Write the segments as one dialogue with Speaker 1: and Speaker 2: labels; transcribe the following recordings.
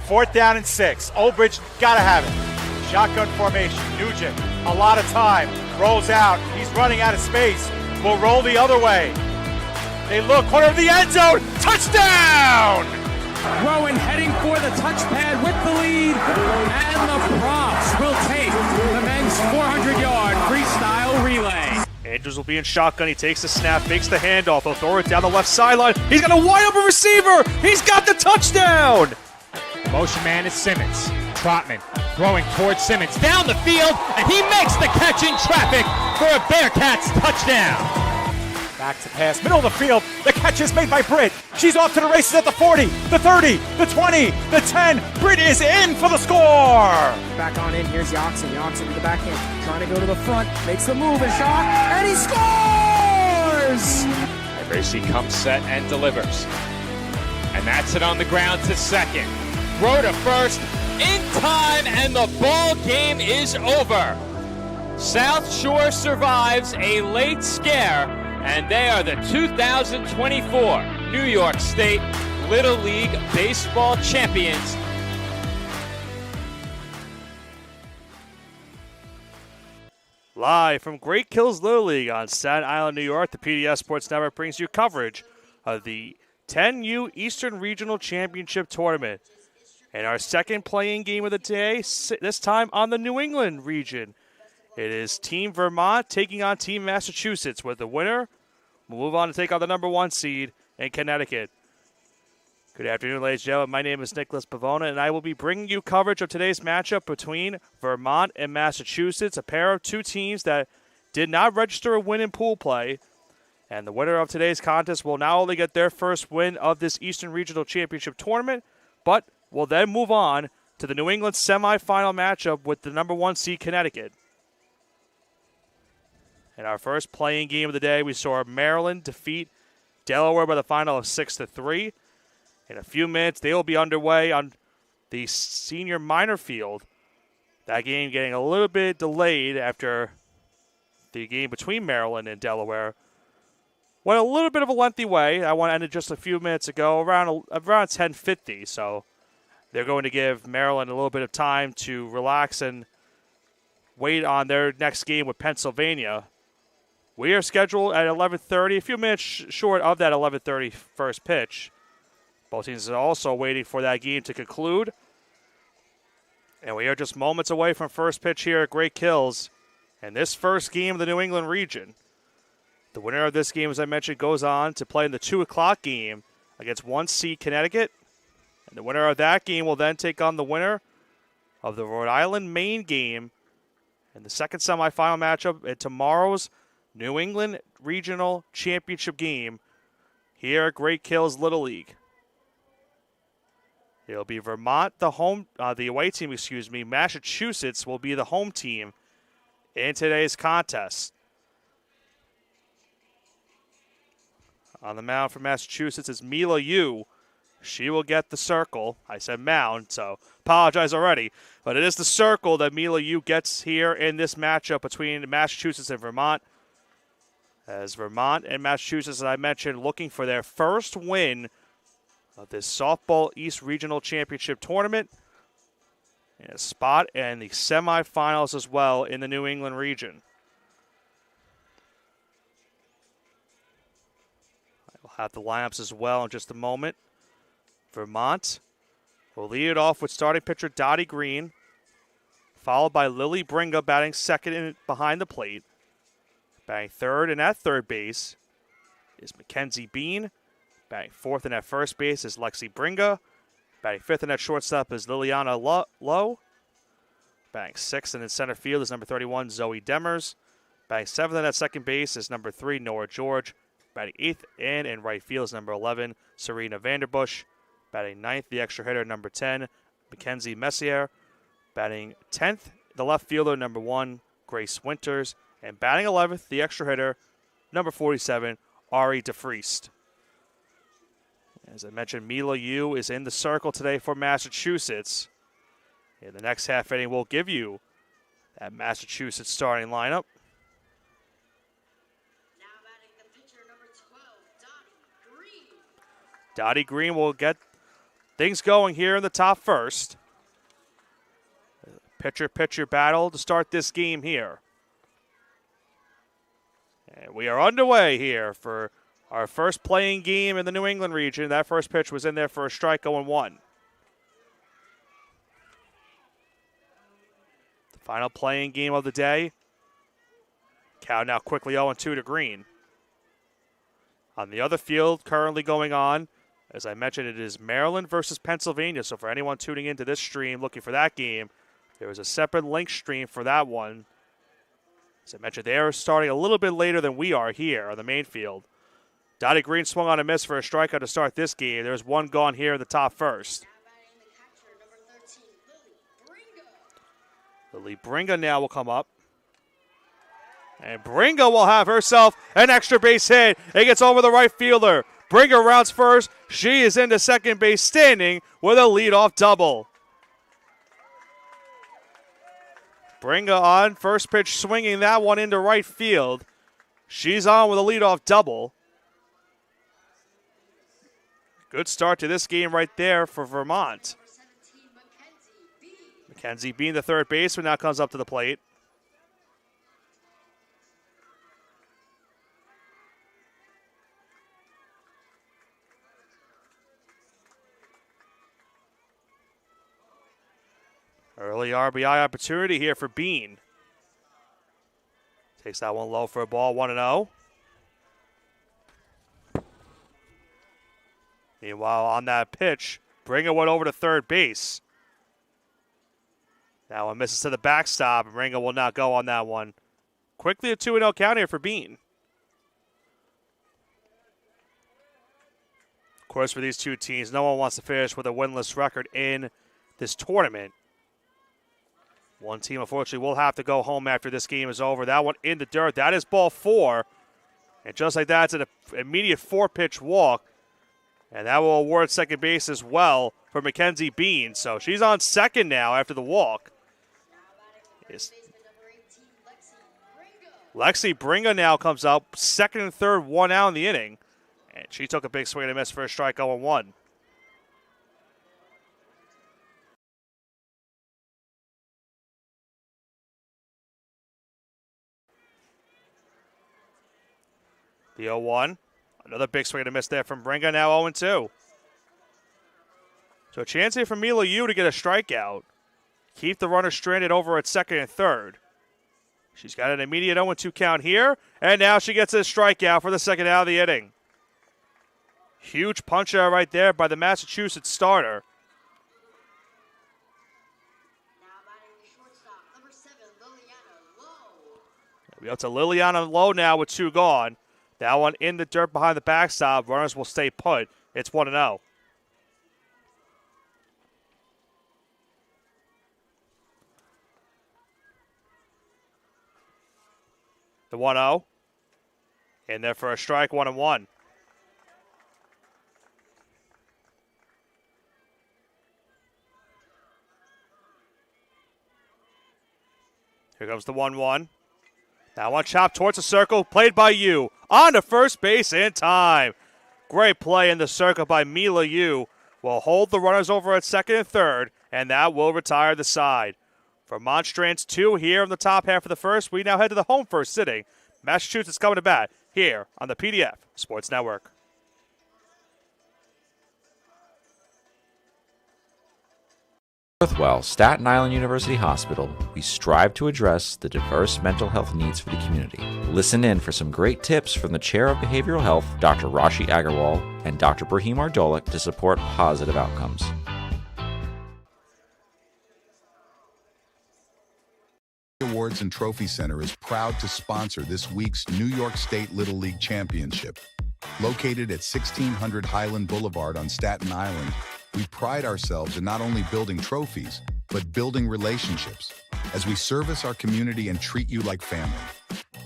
Speaker 1: 4th down and 6. Olbridge gotta have it. Shotgun formation. Nugent, a lot of time. Rolls out. He's running out of space. Will roll the other way. They look, corner of the end zone. Touchdown!
Speaker 2: Rowan heading for the touchpad with the lead. And the props will take the men's 400-yard freestyle relay.
Speaker 3: Andrews will be in shotgun. He takes the snap, fakes the handoff. He'll throw it down the left sideline. He's got a wide open receiver. He's got the touchdown.
Speaker 4: Motion man is Simmons. Trotman throwing towards Simmons down the field, and he makes the catch in traffic for a Bearcats touchdown.
Speaker 1: Back to pass, middle of the field. The catch is made by Britt. She's off to the races at the 40, the 30, the 20, the 10. Britt is in for the score.
Speaker 5: Back on in, here's Yoxon. Yoxon to the backhand, trying to go to the front, makes the move and shot, and he scores!
Speaker 4: And Gracie comes set and delivers. And that's it on the ground to second. Throw to first, in time, and the ball game is over. South Shore survives a late scare, and they are the 2024 New York State Little League Baseball champions.
Speaker 3: Live from Great Kills Little League on Staten Island, New York, the PDS Sports Network brings you coverage of the 10U Eastern Regional Championship Tournament. And our second playing game of the day, this time on the New England region. It is Team Vermont taking on Team Massachusetts, with the winner will move on to take on the number 1 seed in Connecticut. Good afternoon, ladies and gentlemen. My name is Nicholas Pavona, and I will be bringing you coverage of today's matchup between Vermont and Massachusetts, a pair of two teams that did not register a win in pool play. And the winner of today's contest will not only get their first win of this Eastern Regional Championship Tournament, but will then move on to the New England semifinal matchup with the number 1 seed Connecticut. In our first playing game of the day, we saw Maryland defeat Delaware by the final of 6-3. In a few minutes, they will be underway on the senior minor field. That game getting a little bit delayed after the game between Maryland and Delaware went a little bit of a lengthy way. That one ended just a few minutes ago, around 10:50. So they're going to give Maryland a little bit of time to relax and wait on their next game with Pennsylvania. We are scheduled at 11:30, a few minutes short of that 11:30 first pitch. Both teams are also waiting for that game to conclude. And we are just moments away from first pitch here at Great Kills. And this first game of the New England region, the winner of this game, as I mentioned, goes on to play in the 2 o'clock game against 1 seed Connecticut. And the winner of that game will then take on the winner of the Rhode Island Maine game in the second semifinal matchup at tomorrow's New England Regional Championship game here at Great Kills Little League. It'll be Vermont, the away team, Massachusetts will be the home team in today's contest. On the mound for Massachusetts is Mila Yu. She will get the circle. I said mound, so apologize already. But it is the circle that Mila Yu gets here in this matchup between Massachusetts and Vermont. As Vermont and Massachusetts, as I mentioned, looking for their first win of this Softball East Regional Championship Tournament, and a spot in the semifinals as well in the New England region. We'll have the lineups as well in just a moment. Vermont will lead it off with starting pitcher Dottie Green, followed by Lily Bringa batting second behind the plate. Batting third and at third base is Mackenzie Bean. Batting fourth and at first base is Lexi Bringa. Batting fifth and at shortstop is Liliana Lowe. Batting sixth and in center field is number 31, Zoe Demers. Batting seventh and at second base is number 3, Nora George. Batting eighth and in right field is number 11, Serena Vanderbush. Batting ninth, the extra hitter, number 10, Mackenzie Messier. Batting 10th, the left fielder, number 1, Grace Winters. And batting 11th, the extra hitter, number 47, Ari DeFriest. As I mentioned, Mila Yu is in the circle today for Massachusetts. In the next half inning, we'll give you that Massachusetts starting lineup.
Speaker 6: Now batting the pitcher, number 12, Dottie Green.
Speaker 3: Dottie Green will get things going here in the top first. Pitcher battle to start this game here. And we are underway here for our first playing game in the New England region. That first pitch was in there for a strike, 0-1. The final playing game of the day. Count now quickly 0-2 to Green. On the other field, currently going on, as I mentioned, it is Maryland versus Pennsylvania. So for anyone tuning into this stream looking for that game, there is a separate link stream for that one. As I mentioned, they are starting a little bit later than we are here on the main field. Dottie Green swung on a miss for a strikeout to start this game. There's one gone here in the top first. Lily Bringa now will come up. And Bringa will have herself an extra base hit. It gets over the right fielder. Bringa rounds first. She is into second base standing with a leadoff double. Bringa on, first pitch swinging that one into right field. She's on with a leadoff double. Good start to this game right there for Vermont. Mackenzie Bean, the third baseman, now comes up to the plate. Early RBI opportunity here for Bean. Takes that one low for a ball, 1-0. Meanwhile, on that pitch, Bringa went over to third base. That one misses to the backstop, and Bringa will not go on that one. Quickly a 2-0 count here for Bean. Of course, for these two teams, no one wants to finish with a winless record in this tournament. One team, unfortunately, will have to go home after this game is over. That one in the dirt. That is ball 4. And just like that, it's an immediate 4-pitch walk. And that will award second base as well for Mackenzie Bean. So she's on second now after the walk. Lexi Bringa now comes up. Second and third, 1 out in the inning. And she took a big swing and a miss for a strike, 0-1. The 0-1. Another big swing and a miss there from Bringa, now 0-2. So a chance here for Mila Yu to get a strikeout. Keep the runner stranded over at second and third. She's got an immediate 0-2 count here, and now she gets a strikeout for the second out of the inning. Huge punch out right there by the Massachusetts starter. We up to Liliana Lowe now with 2 gone. That one in the dirt behind the backstop. Runners will stay put. It's 1-0. The 1-0. In there for a strike, 1-1. Here comes the 1-1. That one chopped towards the circle, played by Yu. On to first base in time. Great play in the circle by Mila Yu. Will hold the runners over at second and third, and that will retire the side. Vermont strands 2 here in the top half of the first. We now head to the home first sitting. Massachusetts coming to bat here on the PDF Sports Network.
Speaker 6: Northwell, Staten Island University Hospital, we strive to address the diverse mental health needs for the community. Listen in for some great tips from the Chair of Behavioral Health, Dr. Rashi Agarwal, and Dr. Brahim Ardolik to support positive outcomes.
Speaker 7: Awards and Trophy Center is proud to sponsor this week's New York State Little League Championship. Located at 1600 Highland Boulevard on Staten Island, we pride ourselves in not only building trophies, but building relationships as we service our community and treat you like family.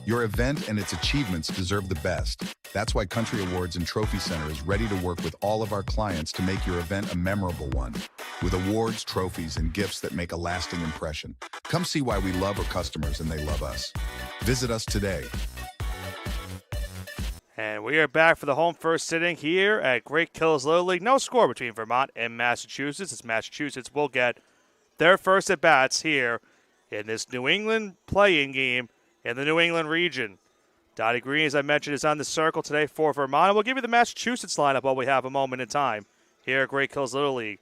Speaker 7: Your event and its achievements deserve the best. That's why Country Awards and Trophy Center is ready to work with all of our clients to make your event a memorable one, with awards, trophies, and gifts that make a lasting impression. Come see why we love our customers and they love us. Visit us today.
Speaker 3: And we are back for the home first inning here at Great Kills Little League. No score between Vermont and Massachusetts, as Massachusetts will get their first at-bats here in this New England play-in game in the New England region. Dottie Green, as I mentioned, is on the circle today for Vermont. We'll give you the Massachusetts lineup while we have a moment in time here at Great Kills Little League.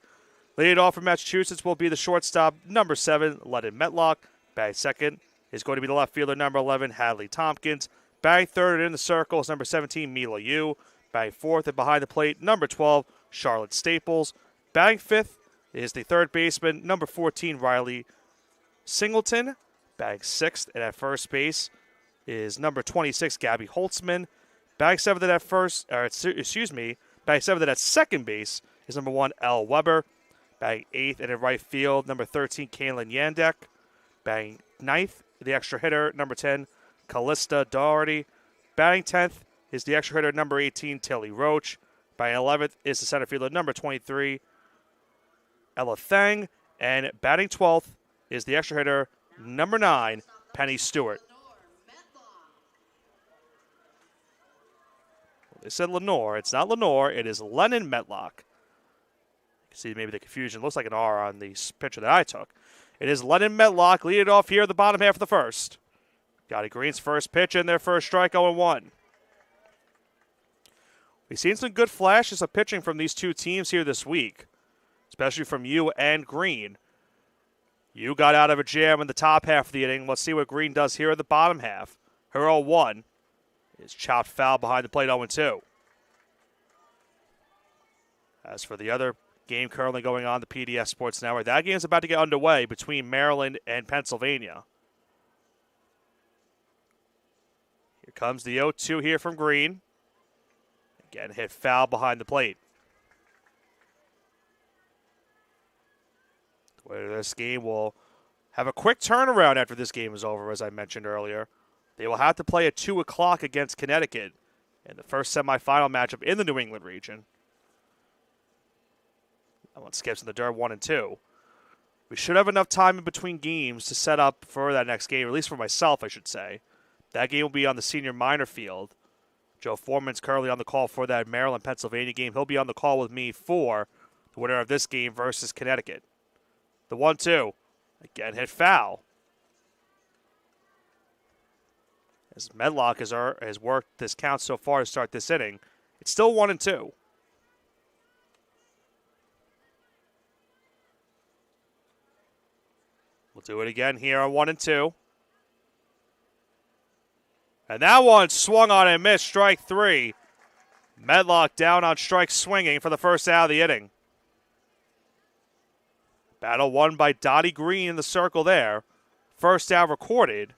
Speaker 3: Leading off for Massachusetts will be the shortstop, number 7, Lennon Metlock. Batting second is going to be the left fielder, number 11, Hadley Tompkins. Batting third in the circle is number 17, Mila Yu. Batting fourth and behind the plate, number 12, Charlotte Staples. Batting fifth is the third baseman, number 14, Riley Singleton. Batting sixth and at first base is number 26, Gabby Holtzman. Batting seventh at second base is number 1, Elle Weber. Batting eighth and in right field, number 13, Kaylin Yandek. Batting ninth, the extra hitter, number 10, Callista Doherty. Batting 10th is the extra hitter, number 18, Tilly Roach. Batting 11th is the center fielder, number 23, Ella Thang. And batting 12th is the extra hitter, number 9, Penny Stewart. They said Lenore. It's not Lenore. It is Lennon Metlock. You can see maybe the confusion. Looks like an R on the picture that I took. It is Lennon Metlock leading off here at the bottom half of the first. Dottie Green's first pitch and their first strike, 0-1. We've seen some good flashes of pitching from these two teams here this week, especially from Yu and Green. Yu got out of a jam in the top half of the inning. Let's see what Green does here in the bottom half. Her 0-1 is chopped foul behind the plate, 0-2. As for the other game currently going on the PDS Sports Network, that game is about to get underway between Maryland and Pennsylvania. Here comes the 0-2 here from Green. Again, hit foul behind the plate. This game will have a quick turnaround after this game is over, as I mentioned earlier. They will have to play at 2 o'clock against Connecticut in the first semifinal matchup in the New England region. That one skips in the dirt, 1-2. We should have enough time in between games to set up for that next game, at least for myself, I should say. That game will be on the senior minor field. Joe Foreman's currently on the call for that Maryland-Pennsylvania game. He'll be on the call with me for the winner of this game versus Connecticut. The 1-2. Again, hit foul. As Medlock has worked this count so far to start this inning, it's still 1-2. We'll do it again here on 1-2. And that one swung on and missed, strike 3. Medlock down on strike swinging for the first out of the inning. Battle won by Dottie Green in the circle there. First out recorded.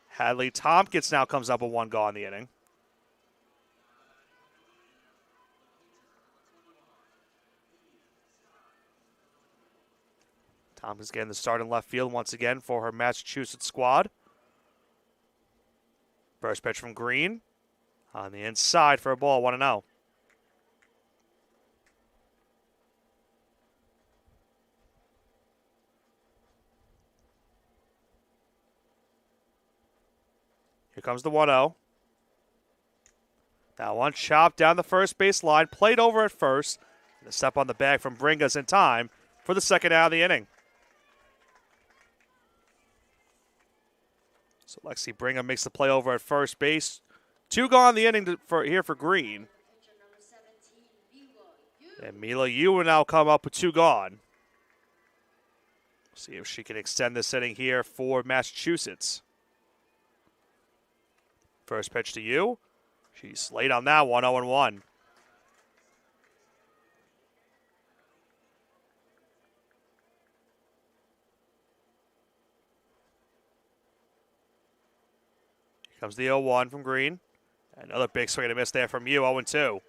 Speaker 3: Hadley Tompkins now comes up with 1 gone in the inning. Tompkins getting the start in left field once again for her Massachusetts squad. First pitch from Green on the inside for a ball, 1-0. Here comes the 1-0. That one chopped down the first base line, played over at first. And a step on the bag from Bringas in time for the second out of the inning. So Lexi Brigham makes the play over at first base. 2 gone in the inning for Green. And Mila Yu will now come up with 2 gone. See if she can extend this inning here for Massachusetts. First pitch to Yu. She's late on that one, 0-1. Comes the 0-1 from Green. Another big swing and a miss there from Yu, 0-2.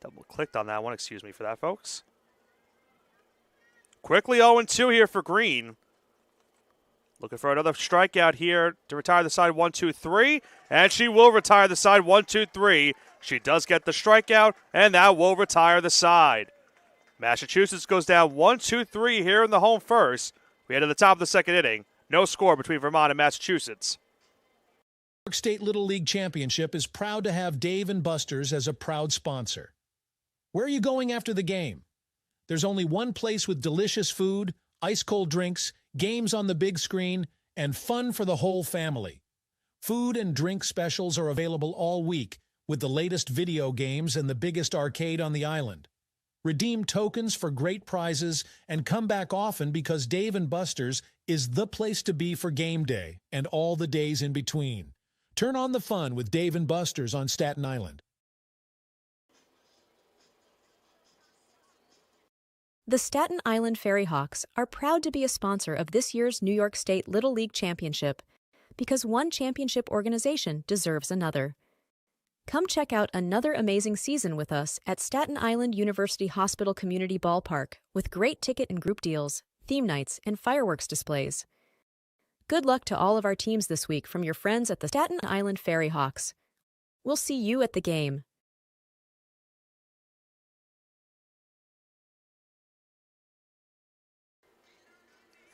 Speaker 3: Double-clicked on that one, excuse me for that, folks. Quickly 0-2 here for Green. Looking for another strikeout here to retire the side 1-2-3. And she will retire the side 1-2-3. She does get the strikeout, and that will retire the side. Massachusetts goes down 1-2-3 here in the home first. We head to the top of the second inning. No score between Vermont and Massachusetts.
Speaker 8: York State Little League Championship is proud to have Dave & Buster's as a proud sponsor. Where are you going after the game? There's only one place with delicious food, ice-cold drinks, games on the big screen, and fun for the whole family. Food and drink specials are available all week with the latest video games and the biggest arcade on the island. Redeem tokens for great prizes and come back often because Dave & Buster's is the place to be for game day and all the days in between. Turn on the fun with Dave & Buster's on Staten Island.
Speaker 9: The Staten Island Ferry Hawks are proud to be a sponsor of this year's New York State Little League Championship because one championship organization deserves another. Come check out another amazing season with us at Staten Island University Hospital Community Ballpark with great ticket and group deals, theme nights, and fireworks displays. Good luck to all of our teams this week from your friends at the Staten Island Ferry Hawks. We'll see you at the game.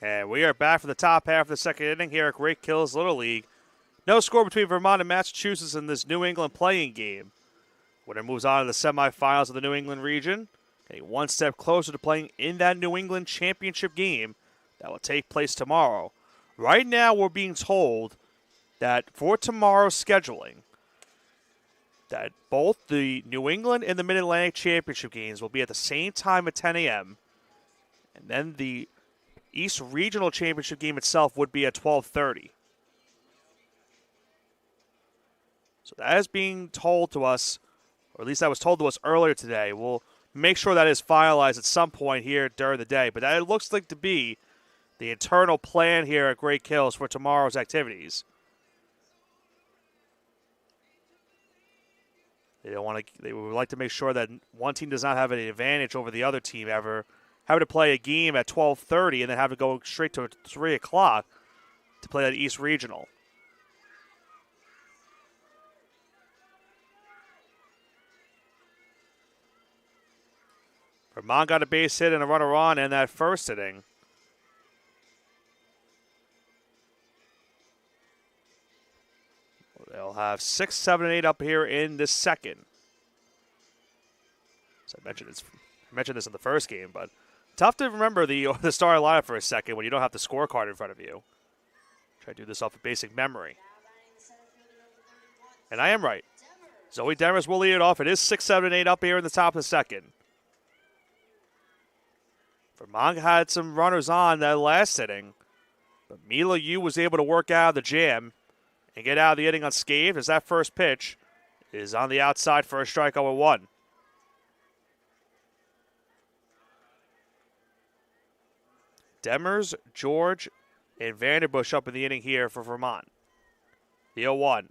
Speaker 3: And we are back for the top half of the second inning here at Great Kills Little League. No score between Vermont and Massachusetts in this New England playing game. Winner moves on to the semifinals of the New England region, getting one step closer to playing in that New England championship game that will take place tomorrow. Right now, we're being told that for tomorrow's scheduling, that both the New England and the Mid-Atlantic championship games will be at the same time at 10 a.m., and then the East Regional Championship game itself would be at 12:30. So that is being told to us, or at least that was told to us earlier today. We'll make sure that is finalized at some point here during the day. But that looks like to be the internal plan here at Great Kills for tomorrow's activities. They would like to make sure that one team does not have an advantage over the other team ever having to play a game at 12:30 and then have to go straight to 3 o'clock to play that East Regional. Vermont got a base hit and a runner on in that first inning. They'll have 6, 7, and 8 up here in this second. So I mentioned this in the first game, but tough to remember the starting lineup for a second when you don't have the scorecard in front of you. Try to do this off of basic memory. And I am right. Zoe Demers will lead it off. It is 6, 7, and 8 up here in the top of the second. Vermont had some runners on that last inning, but Mila Yu was able to work out of the jam and get out of the inning unscathed as that first pitch is on the outside for a strikeout 0-1. Demers, George, and Vanderbush up in the inning here for Vermont. The 0-1.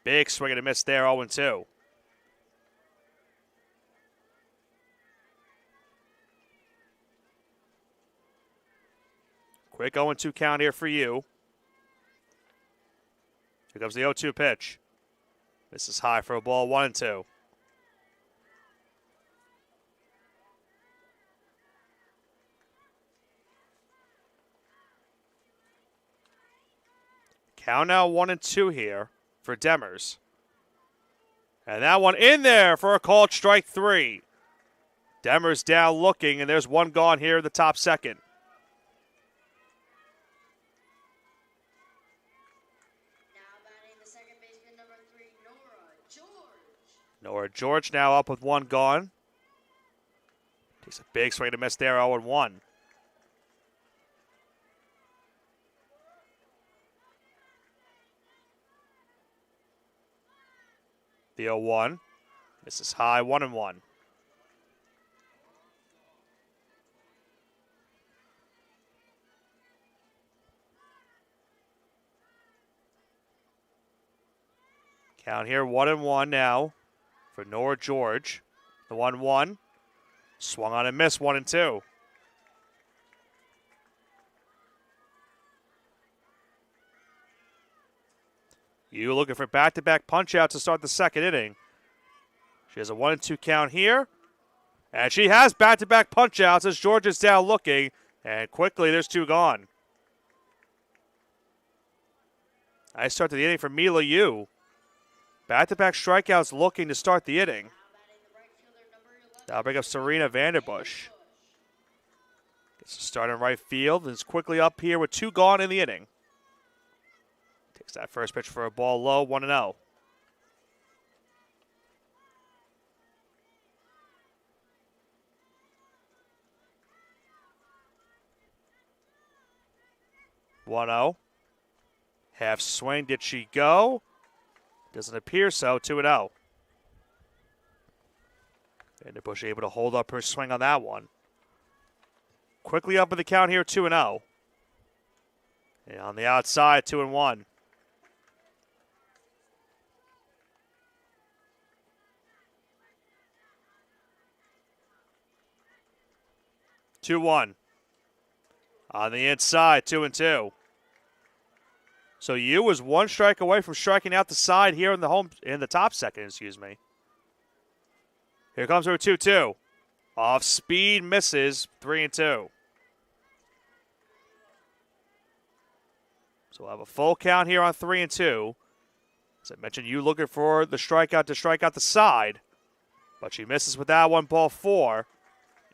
Speaker 3: Big swing and a miss there, 0-2. Quick 0-2 count here for you. Here comes the 0-2 pitch. This is high for a ball, 1-2. Count now 1-2 here for Demers. And that one in there for a called strike 3. Demers down looking, and there's one gone here in the top second. Nora George now up with one gone. Takes a big swing to miss there, 0-1. The 0-1. This is high, 1-1. Count here, 1-1 now for Nora George. The 1-1. Swung on and missed, 1-2. You looking for back-to-back punch-out to start the second inning. She has a 1-2 count here. And she has back-to-back punch-outs as George is down looking. And quickly, there's two gone. Nice start to the inning for Mila Yu. Back-to-back strikeouts looking to start the inning. That'll bring up Serena Vanderbush. Gets a start in right field and is quickly up here with 2 gone in the inning. Takes that first pitch for a ball low, 1-0. Half swing, did she go? Doesn't appear so, 2-0. Vanderbush able to hold up her swing on that one. Quickly up in the count here, 2-0. And on the outside, 2-1. On the inside, 2-2. So Yu was 1 strike away from striking out the side here in the top second, excuse me. Here comes her 2-2. Off speed, misses, 3-2. So we'll have a full count here on 3-2. As I mentioned, Yu looking for the strikeout to strike out the side. But she misses with that one, ball 4.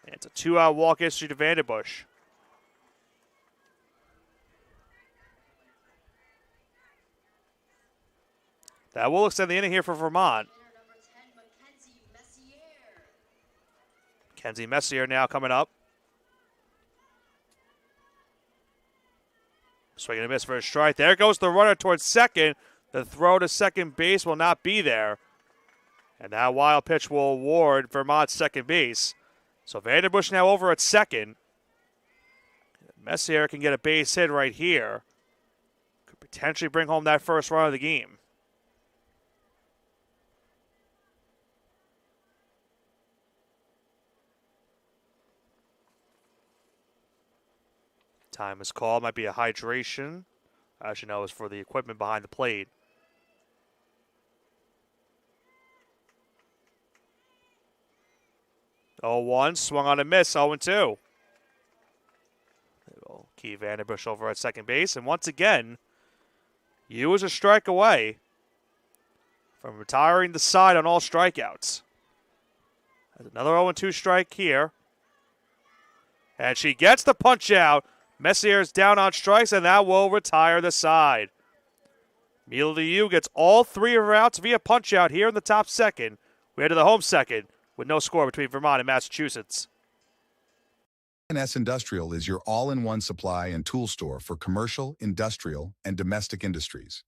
Speaker 3: And it's a 2-out walk issue to Vanderbush. That will extend the inning here for Vermont. Kenzie Messier now coming up. Swing and a miss for a strike. There goes the runner towards second. The throw to second base will not be there. And that wild pitch will award Vermont's second base. So Vanderbush now over at second. Messier can get a base hit right here. Could potentially bring home that first run of the game. Time is called. Might be a hydration. I should know it's for the equipment behind the plate. Oh, 1 swung on a miss. 0-2. Key Vanderbush over at second base, and once again, Yu was a strike away from retiring the side on all strikeouts. Another 0-2 strike here, and she gets the punch out. Messier's down on strikes, and that will retire the side. Mila Yu gets all 3 of her outs via punch-out here in the top second. We head to the home second with no score between Vermont and Massachusetts.
Speaker 7: K&S Industrial is your all-in-one supply and tool store for commercial, industrial, and domestic industries.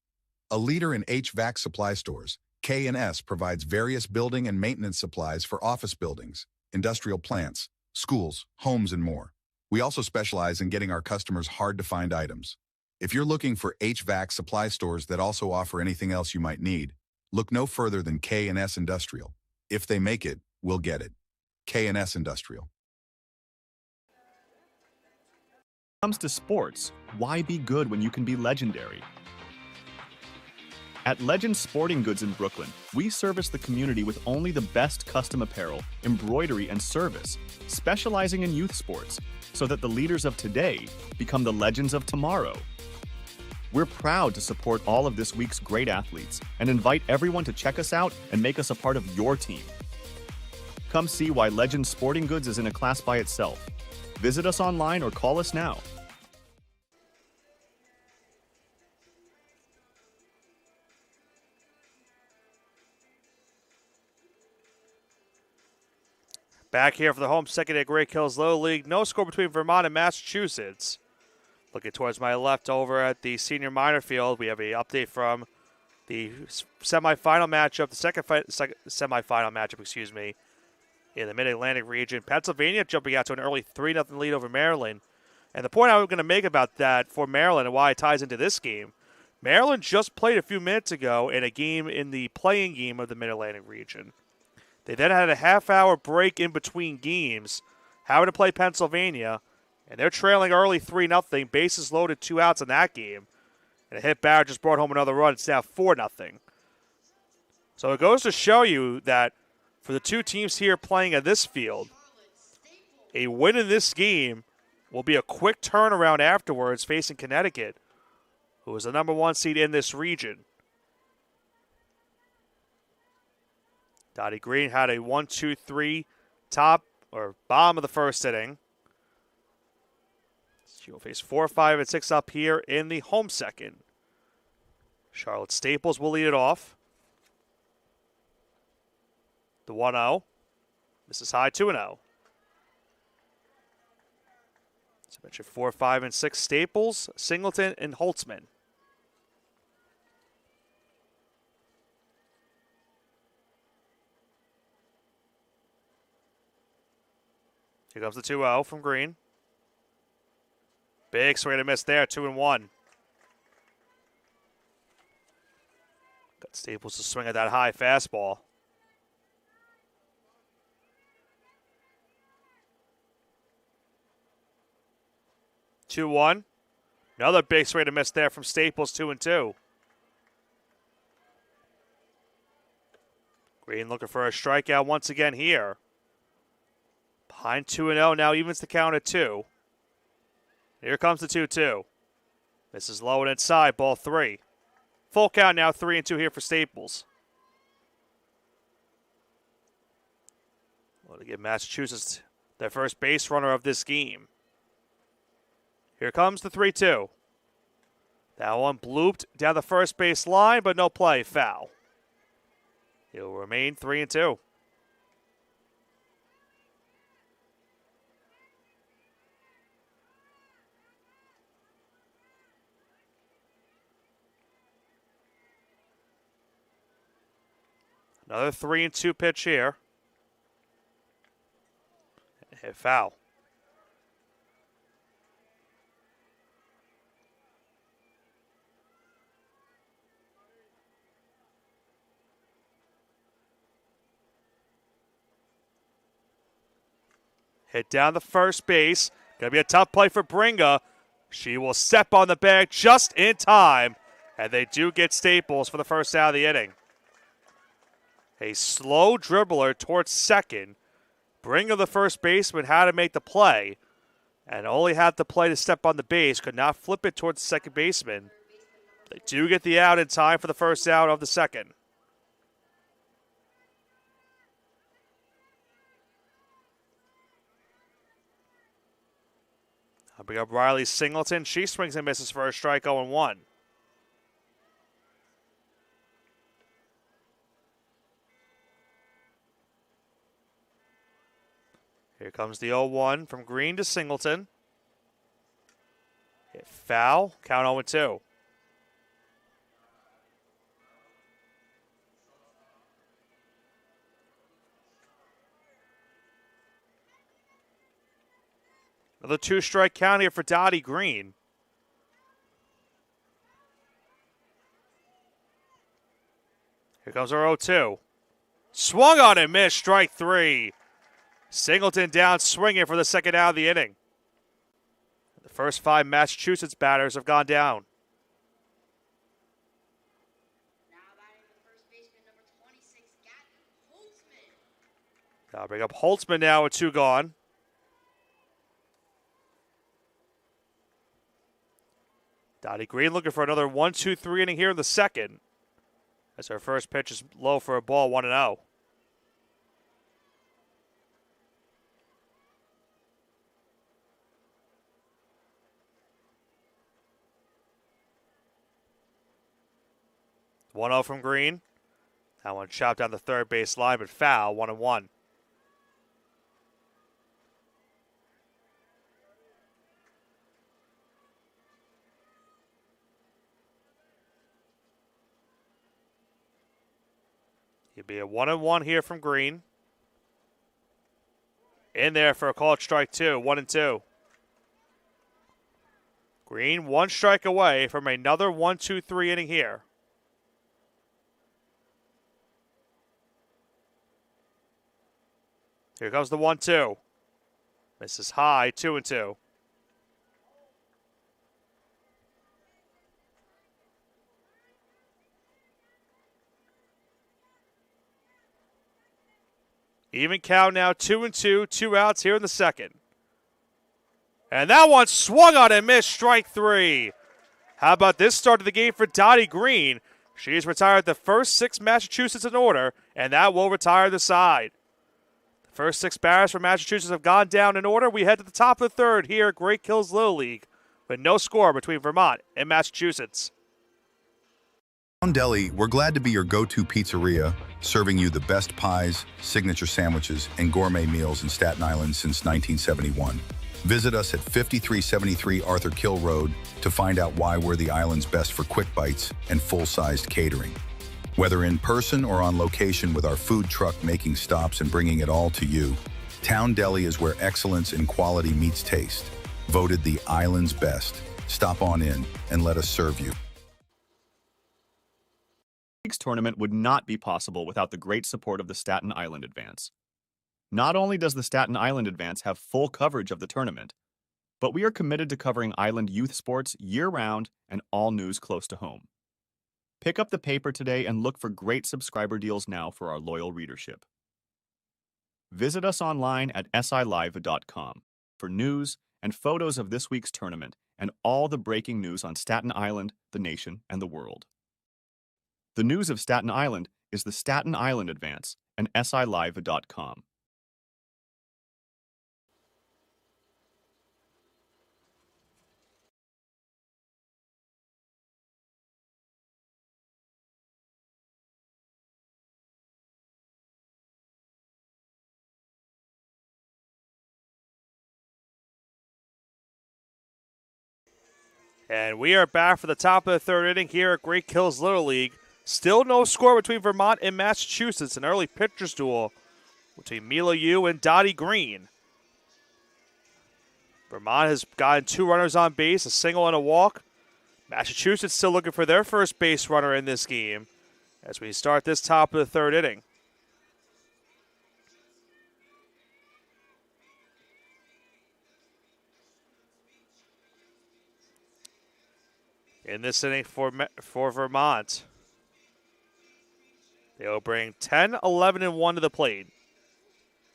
Speaker 7: A leader in HVAC supply stores, K&S provides various building and maintenance supplies for office buildings, industrial plants, schools, homes, and more. We also specialize in getting our customers hard-to-find items. If you're looking for HVAC supply stores that also offer anything else you might need, look no further than K&S Industrial. If they make it, we'll get it. K&S Industrial.
Speaker 10: When it comes to sports, why be good when you can be legendary? At Legend Sporting Goods in Brooklyn, we service the community with only the best custom apparel, embroidery, and service, specializing in youth sports, so that the leaders of today become the legends of tomorrow. We're proud to support all of this week's great athletes and invite everyone to check us out and make us a part of your team. Come see why Legend Sporting Goods is in a class by itself. Visit us online or call us now.
Speaker 3: Back here for the home second at Great Hills Little League. No score between Vermont and Massachusetts. Looking towards my left over at the senior minor field, we have an update from the semifinal matchup, the second semifinal matchup, in the Mid-Atlantic region. Pennsylvania jumping out to an early 3-0 lead over Maryland. And the point I was going to make about that for Maryland and why it ties into this game, Maryland just played a few minutes ago in a game in the playing game of the Mid-Atlantic region. They then had a half-hour break in between games, having to play Pennsylvania, and they're trailing early 3-0, bases loaded, 2 outs in that game. And a hit Barrett just brought home another run. It's now 4-0. So it goes to show you that for the two teams here playing at this field, a win in this game will be a quick turnaround afterwards facing Connecticut, who is the number 1 seed in this region. Dottie Green had a 1-2-3 top or bottom of the first inning. She will face 4, 5, and 6 up here in the home second. Charlotte Staples will lead it off. The 1-0. This is high, 2-0. So I mentioned 4, 5, and 6 Staples, Singleton, and Holtzman. Here comes the 2-0 from Green. Big swing and miss there, 2-1. Got Staples to swing at that high fastball. Two-one. Another big swing and miss there from Staples, 2-2. Green looking for a strikeout once again here. Behind 2-0, now evens the count at 2. Here comes the 2-2. This is low and inside, ball 3. Full count now, 3-2 here for Staples. Well, to give Massachusetts their first base runner of this game. Here comes the 3-2. That one blooped down the first base line, but no play, foul. He'll remain 3-2. Another 3-2 pitch here. Hit foul. Hit down the first base. Going to be a tough play for Bringa. She will step on the bag just in time. And they do get Staples for the first out of the inning. A slow dribbler towards second. Bringa, the first baseman, had to make the play. And only had the play to step on the base. Could not flip it towards the second baseman. They do get the out in time for the first out of the second. I'll bring up Riley Singleton. She swings and misses for a strike, 0-1. Here comes the 0-1 from Green to Singleton. Hit foul, count 0-2. Another 2-strike count here for Dottie Green. Here comes our 0-2. Swung on and missed, strike 3. Singleton down swinging for the second out of the inning. The first 5 Massachusetts batters have gone down. I'll bring up Holtzman now with 2 gone. Dottie Green looking for another 1-2-3 inning here in the second. As her first pitch is low for a ball, 1-0. One-0 from Green. That one chopped down the third base line, but foul, 1-1. It'll be a 1-1 here from Green. In there for a called strike 2, 1-2. Green 1 strike away from another 1-2-3 inning here. Here comes the 1-2. Misses high, 2-2. Even count now, 2-2, 2 outs here in the second. And that one swung on and missed, strike 3. How about this start to the game for Dottie Green? She's retired the first 6 Massachusetts in order, and that will retire the side. The first 6 batters for Massachusetts have gone down in order. We head to the top of the third here at Great Kills Little League, with no score between Vermont and Massachusetts.
Speaker 7: Town Deli, we're glad to be your go-to pizzeria, serving you the best pies, signature sandwiches, and gourmet meals in Staten Island since 1971. Visit us at 5373 Arthur Kill Road to find out why we're the island's best for quick bites and full-sized catering. Whether in person or on location with our food truck making stops and bringing it all to you, Town Deli is where excellence in quality meets taste. Voted the island's best. Stop on in and let us serve you.
Speaker 10: This tournament would not be possible without the great support of the Staten Island Advance. Not only does the Staten Island Advance have full coverage of the tournament, but we are committed to covering island youth sports year-round and all news close to home. Pick up the paper today and look for great subscriber deals now for our loyal readership. Visit us online at silive.com for news and photos of this week's tournament and all the breaking news on Staten Island, the nation, and the world. The news of Staten Island is the Staten Island Advance and silive.com.
Speaker 3: And we are back for the top of the third inning here at Great Kills Little League. Still no score between Vermont and Massachusetts. An early pitcher's duel between Mila Yu and Dottie Green. Vermont has gotten 2 runners on base, a single and a walk. Massachusetts still looking for their first base runner in this game as we start this top of the third inning. In this inning for Vermont, they will bring 10, 11, and 1 to the plate.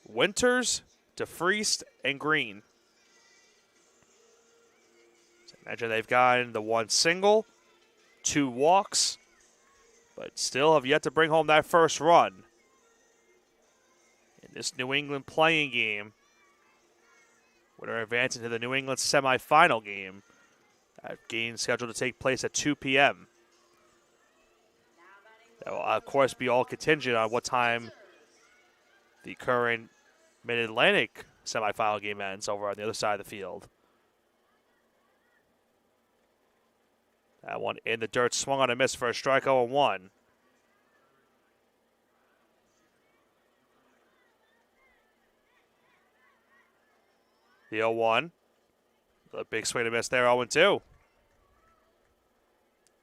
Speaker 3: Winters, DeFriest, and Green. As I mentioned, they've gotten the 1 single, 2 walks, but still have yet to bring home that first run. In this New England playing game, winner advancing to the New England semifinal game. That game scheduled to take place at 2 p.m. That will, of course, be all contingent on what time the current Mid-Atlantic semifinal game ends over on the other side of the field. That one in the dirt, swung on a miss for a strike, 0-1. The 0-1. A big swing and miss there, 0-2.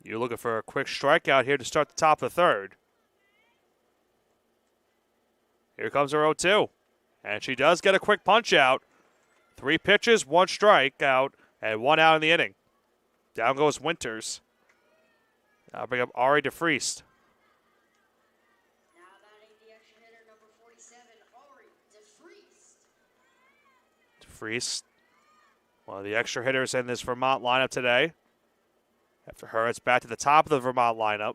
Speaker 3: You're looking for a quick strikeout here to start the top of the third. Here comes her 0-2. And she does get a quick punch out. 3 pitches, 1 strikeout, and 1 out in the inning. Down goes Winters. I'll bring up Ari DeFriest.
Speaker 11: Now batting the extra hitter, number 47, Ari
Speaker 3: DeFriest,
Speaker 11: DeFriest.
Speaker 3: one of the extra hitters in this Vermont lineup today. After her, it's back to the top of the Vermont lineup.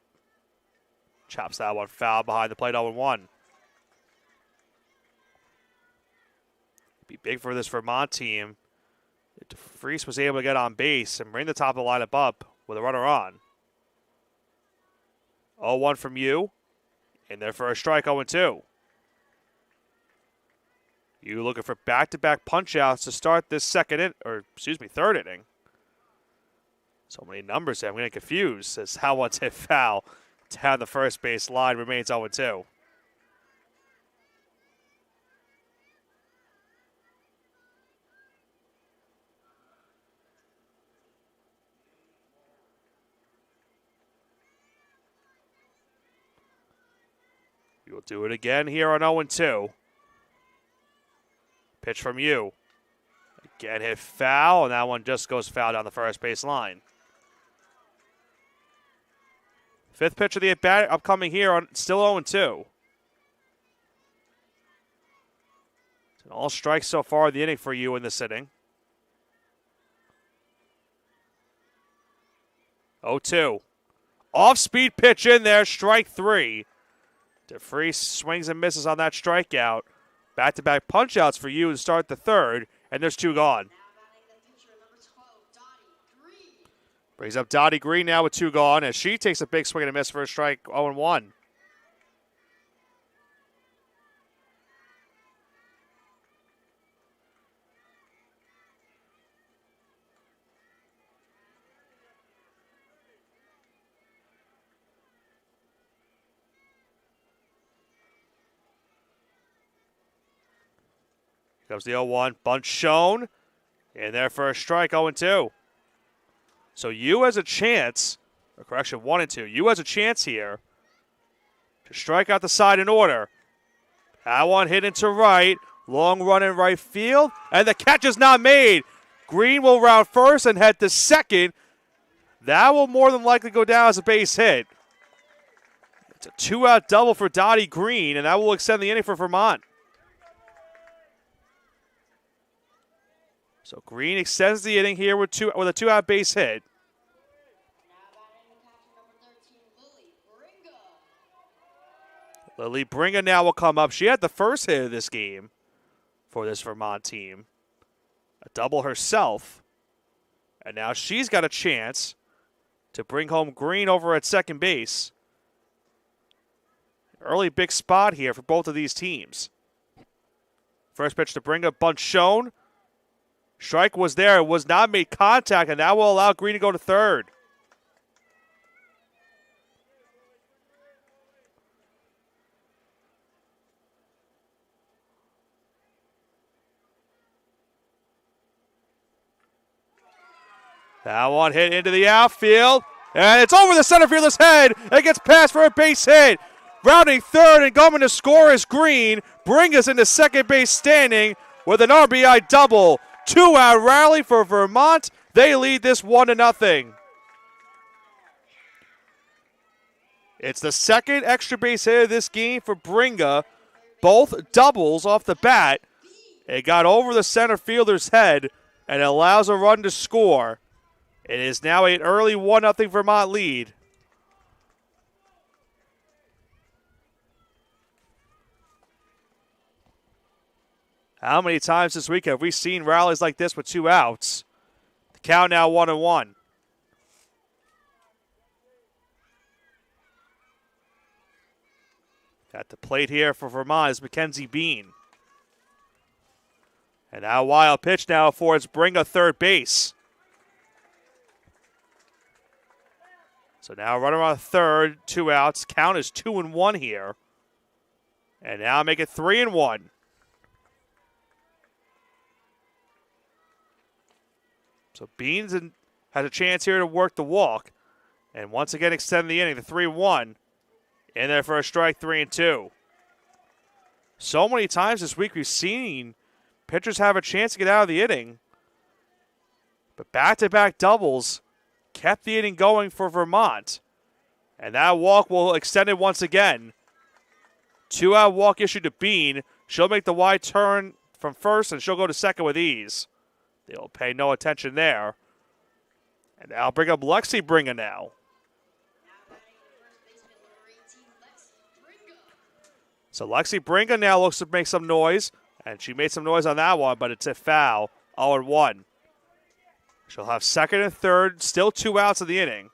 Speaker 3: Chops that one foul behind the plate, 0-1. Be big for this Vermont team. DeFriest was able to get on base and bring the top of the lineup up with a runner on. 0-1 from you. In there for a strike, 0-2. You looking for back-to-back punch-outs to start this third inning. So many numbers there. I'm getting confused as how one's hit foul down the first base line remains 0-2. You'll do it again here on 0-2. Pitch from you. Again hit foul, and that one just goes foul down the first base line. 5th pitch of the at-bat upcoming here on still 0-2. All strikes so far in the inning for you in this inning. 0-2. Off-speed pitch in there, strike 3. DeFreeze swings and misses on that strikeout. Back-to-back punch-outs for you to start the third, and there's 2 gone. Brings up Dottie Green now with 2 gone as she takes a big swing and a miss for a strike, 0-1. Here comes the 0-1. Bunt shown. In there for a strike, 0-2. So you has a chance, or correction, 1 and 2. You has a chance here to strike out the side in order. That one hit into right. Long run in right field. And the catch is not made. Green will round first and head to second. That will more than likely go down as a base hit. It's a 2-out double for Dottie Green, and that will extend the inning for Vermont. So Green extends the inning here with a 2-out base hit. Lily Bringa now will come up. She had the first hit of this game for this Vermont team. A double herself. And now she's got a chance to bring home Green over at second base. Early big spot here for both of these teams. First pitch to Bringa, bunt shown. Strike was there. It was not made contact, and that will allow Green to go to third. That one hit into the outfield, and it's over the center fielder's head. It gets passed for a base hit. Rounding third and coming to score is Green. Bring us into second base standing with an RBI double. 2-out rally for Vermont. They lead this 1-0. It's the second extra base hit of this game for Bringa. Both doubles off the bat. It got over the center fielder's head and allows a run to score. It is now an early 1-0 Vermont lead. How many times this week have we seen rallies like this with 2 outs? The count now 1-1. At the plate here for Vermont is Mackenzie Bean. And now wild pitch now affords Bringa third base. So now runner on third, 2 outs. Count is 2-1 here. And now make it 3-1. So Beans has a chance here to work the walk. And once again extend the inning to 3-1. In there for a strike, 3-2. So many times this week we've seen pitchers have a chance to get out of the inning. But back-to-back doubles kept the inning going for Vermont. And that walk will extend it once again. 2-out walk issued to Bean. She'll make the wide turn from first, and she'll go to second with ease. They'll pay no attention there. And now bring up Lexi Bringa now. So Lexi Bringa now looks to make some noise. And she made some noise on that one, but it's a foul. 0-1. She'll have second and third. Still 2 outs in the inning.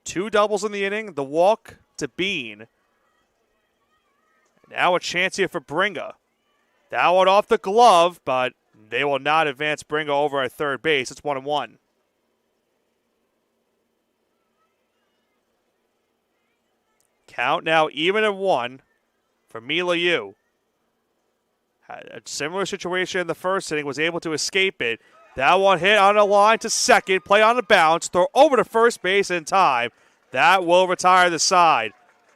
Speaker 3: 2 doubles in the inning. The walk to Bean. Now a chance here for Bringa. That one off the glove, but they will not advance Bringa over at third base. It's 1-1. Count now even at 1 for Mila Yu. Had a similar situation in the first inning, was able to escape it. That one hit on the line to second, play on the bounce, throw over to first base in time. That will retire the side.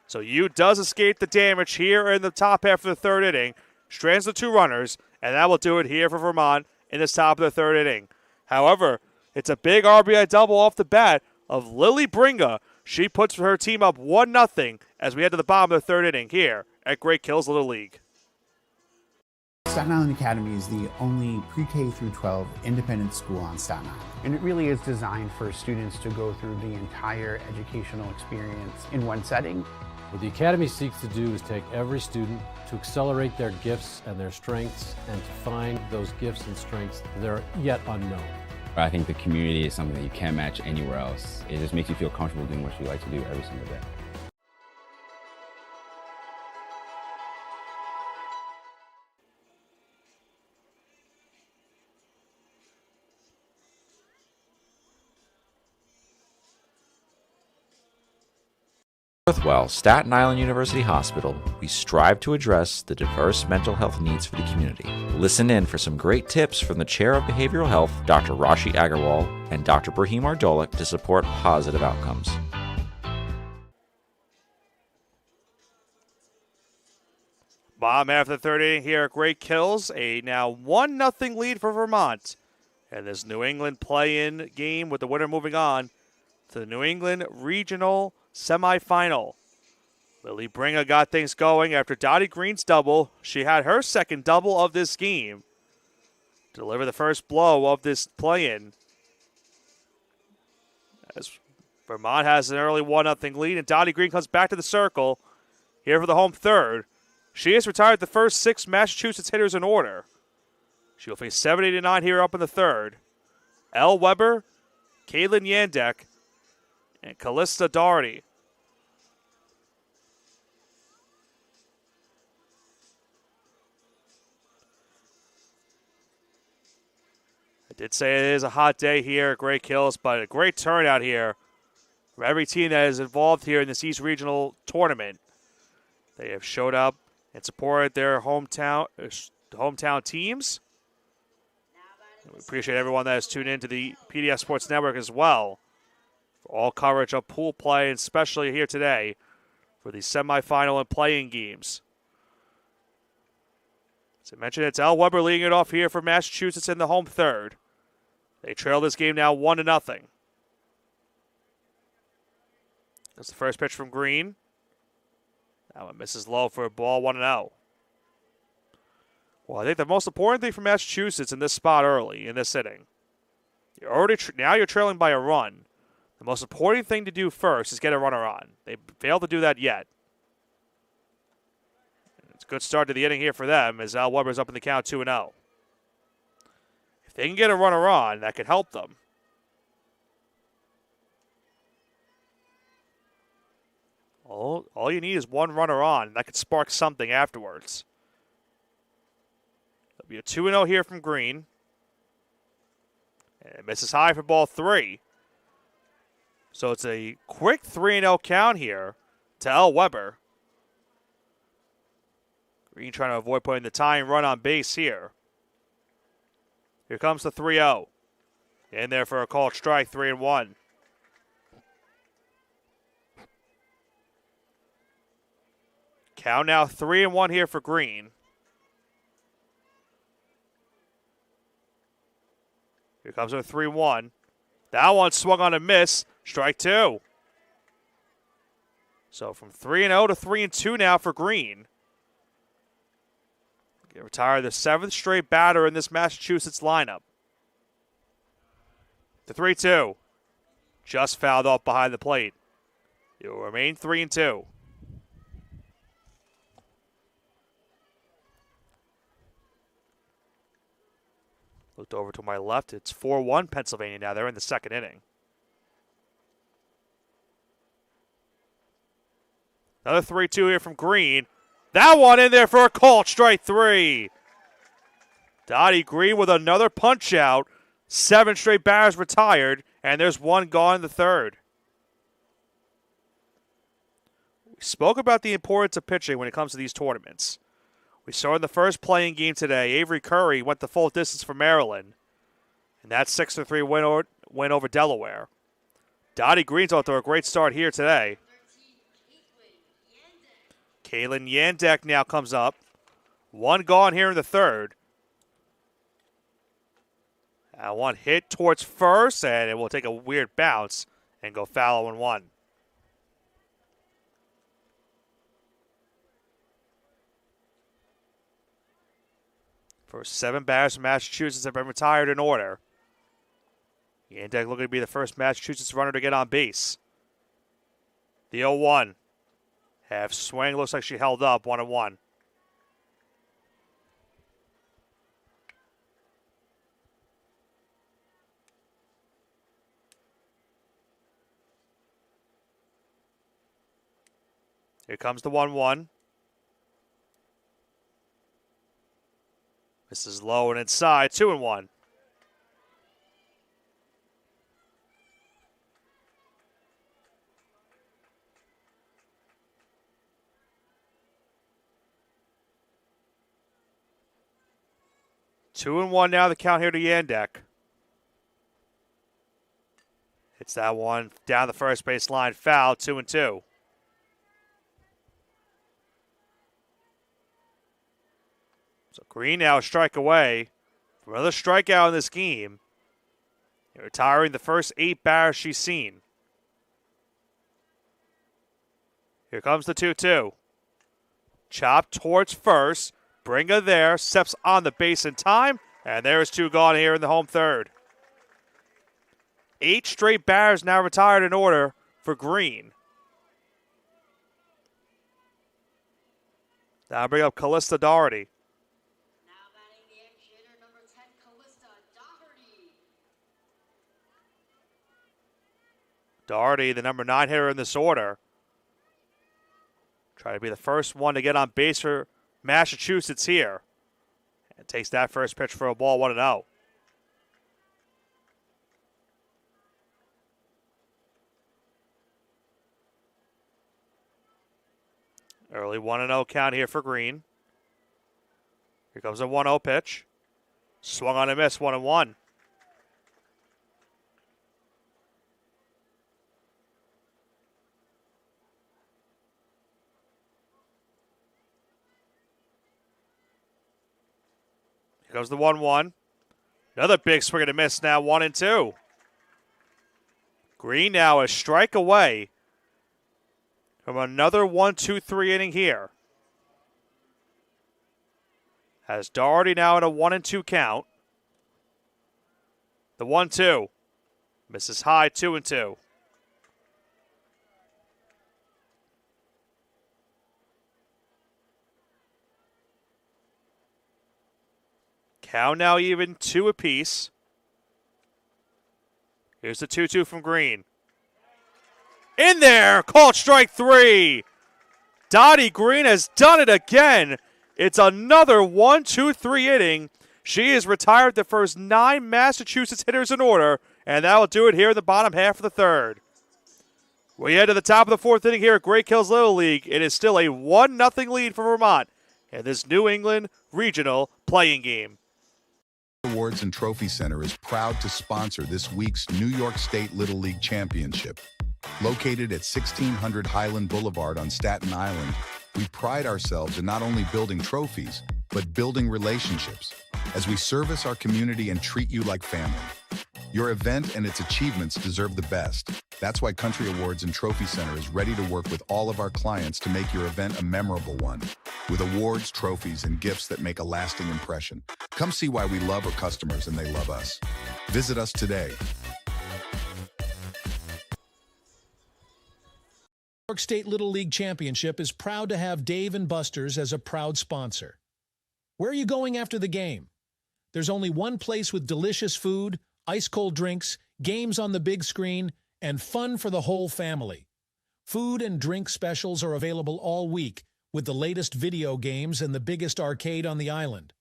Speaker 3: So Yu does escape the damage here in the top half of the third inning. Strands the 2 runners, and that will do it here for Vermont in this top of the third inning. However, it's a big RBI double off the bat of Lily Bringa. She puts her team up 1-0 as we head to the bottom of the third inning here at Great Kills Little League.
Speaker 12: Staten Island Academy is the only pre-K through 12 independent school on Staten Island.
Speaker 13: And it really is designed for students to go through the entire educational experience in one setting.
Speaker 14: What the Academy seeks to do is take every student to accelerate their gifts and their strengths and to find those gifts and strengths that are yet unknown.
Speaker 15: I think the community is something that you can't match anywhere else. It just makes you feel comfortable doing what you like to do every single day.
Speaker 6: Northwell, Staten Island University Hospital, we strive to address the diverse mental health needs for the community. Listen in for some great tips from the Chair of Behavioral Health, Dr. Rashi Agarwal, and Dr. Brahim Ardolik to support positive outcomes.
Speaker 3: Bottom half of the third inning here at Great Kills, a now 1-0 lead for Vermont. And this New England play-in game with the winner moving on to the New England Regional Semifinal. Lily Bringer got things going after Dottie Green's double. She had her second double of this game to deliver the first blow of this play-in. As Vermont has an early 1-0 lead, and Dottie Green comes back to the circle here for the home third. She has retired the first 6 Massachusetts hitters in order. She will face 7, 8, and 9 here up in the third. Elle Weber, Caitlin Yandek, and Callista Doherty. I did say it is a hot day here at Great Kills, but a great turnout here for every team that is involved here in this East Regional tournament. They have showed up and supported their hometown teams. We appreciate everyone that has tuned in to the PDF Sports Network as well for all coverage of pool play, and especially here today for the semifinal and play-in games. As I mentioned, it's Elle Weber leading it off here for Massachusetts in the home third. They trail this game now 1-0. That's the first pitch from Green. That one misses low for a ball, 1-0. Well, I think the most important thing for Massachusetts in this spot early in this inning, you're already now you're trailing by a run. The most important thing to do first is get a runner on. They failed to do that yet. It's a good start to the inning here for them as Al Weber's up in the count 2-0. If they can get a runner on, that could help them. All you need is one runner on. That could spark something afterwards. It'll be a 2-0 here from Green. And it misses high for ball 3. So it's a quick 3-0 count here to Elle Weber. Green trying to avoid putting the tying run on base here. Here comes the 3-0. In there for a called strike, 3-1. Count now 3-1 here for Green. Here comes a 3-1. That one swung on a miss. Strike 2. So from 3-0 to 3-2 now for Green. They retire the 7th straight batter in this Massachusetts lineup. The 3-2. Just fouled off behind the plate. It will remain 3-2. Looked over to my left. It's 4-1 Pennsylvania now. They're in the second inning. Another 3-2 here from Green. That one in there for a call. Strike 3. Dottie Green with another punch out. 7 straight batters retired, and there's one gone in the third. We spoke about the importance of pitching when it comes to these tournaments. We saw in the first playing game today, Avery Curry went the full distance for Maryland. And that 6-3 win over Delaware. Dottie Green's off to a great start here today. Caitlin Yandek now comes up. One gone here in the third. And one hit towards first, and it will take a weird bounce and go foul 0-1. First 7 batters from Massachusetts have been retired in order. Yandek looking to be the first Massachusetts runner to get on base. The 0-1. Half swing. Looks like she held up 1-1. Here comes the 1-1. This is low and inside. 2-1. Two and one now, the count here to Yandek. Hits that one down the first base line, foul, 2-2. So Green now a strike away from another strikeout in this game. Retiring the first 8 batters she's seen. Here comes the 2-2. Chop towards first. Bringa there, steps on the base in time, and there's 2 gone here in the home third. 8 straight batters now retired in order for Green. Now bring up Callista Doherty.
Speaker 11: Now batting the hitter, number 10, Callista Doherty.
Speaker 3: Doherty, the number 9 hitter in this order. Try to be the first one to get on base for Massachusetts here. And takes that first pitch for a ball, 1-0. Early 1-0 count here for Green. Here comes a 1-0 pitch. Swung on and missed, 1-1. Here goes the 1-1. Another big swing and a miss now, 1-2. Green now a strike away from another 1-2-3 inning here. Has Doherty now in a 1-2 count. The 1-2. Misses high, 2-2. Count now even 2 apiece. Here's the 2-2 from Green. In there! Called strike 3. Dottie Green has done it again. It's another 1-2-3 inning. She has retired the first 9 Massachusetts hitters in order, and that will do it here in the bottom half of the third. We head to the top of the 4th inning here at Great Hills Little League. It is still a 1-0 lead for Vermont in this New England regional playing game.
Speaker 7: Awards and Trophy Center is proud to sponsor this week's New York State Little League Championship. Located at 1600 Highland Boulevard on Staten Island, we pride ourselves in not only building trophies, but building relationships as we service our community and treat you like family. Your event and its achievements deserve the best. That's why Country Awards and Trophy Center is ready to work with all of our clients to make your event a memorable one, with awards, trophies, and gifts that make a lasting impression. Come see why we love our customers and they love us. Visit us today.
Speaker 8: New York State Little League Championship is proud to have Dave & Buster's as a proud sponsor. Where are you going after the game? There's only one place with delicious food, ice-cold drinks, games on the big screen, and fun for the whole family. Food and drink specials are available all week with the latest video games and the biggest arcade on the island.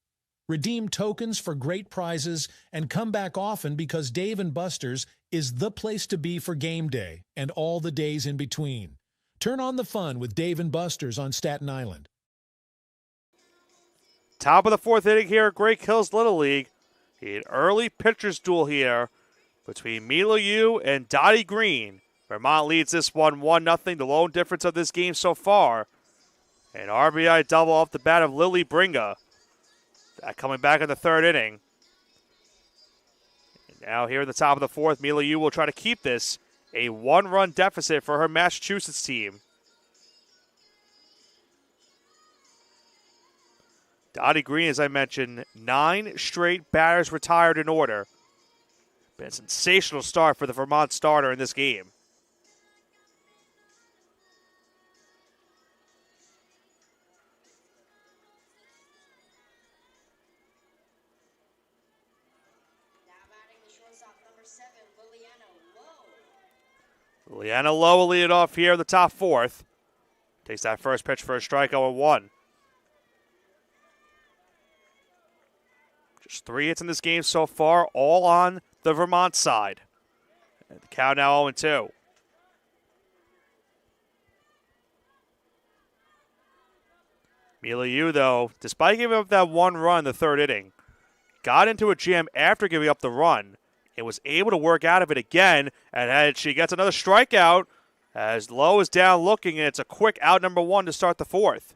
Speaker 8: Redeem tokens for great prizes and come back often because Dave & Buster's is the place to be for game day and all the days in between. Turn on the fun with Dave & Buster's on Staten Island.
Speaker 3: Top of the 4th inning here at Great Hills Little League. An early pitcher's duel here between Mila Yu and Dottie Green. Vermont leads this one 1-0, the lone difference of this game so far. An RBI double off the bat of Lily Bringa. That coming back in the 3rd inning. And now here at the top of the 4th, Mila Yu will try to keep this a 1-run deficit for her Massachusetts team. Dottie Green, as I mentioned, 9 straight batters retired in order. Been a sensational start for the Vermont starter in this game. Liliana Lowe will lead it off here in the top 4th. Takes that first pitch for a strike, 0-1. Just 3 hits in this game so far, all on the Vermont side. And the count now 0-2. Milieu, though, despite giving up that 1 run in the 3rd inning, got into a jam after giving up the run and was able to work out of it again. And she gets another strikeout as Lowe is down looking, and it's a quick out number 1 to start the 4th.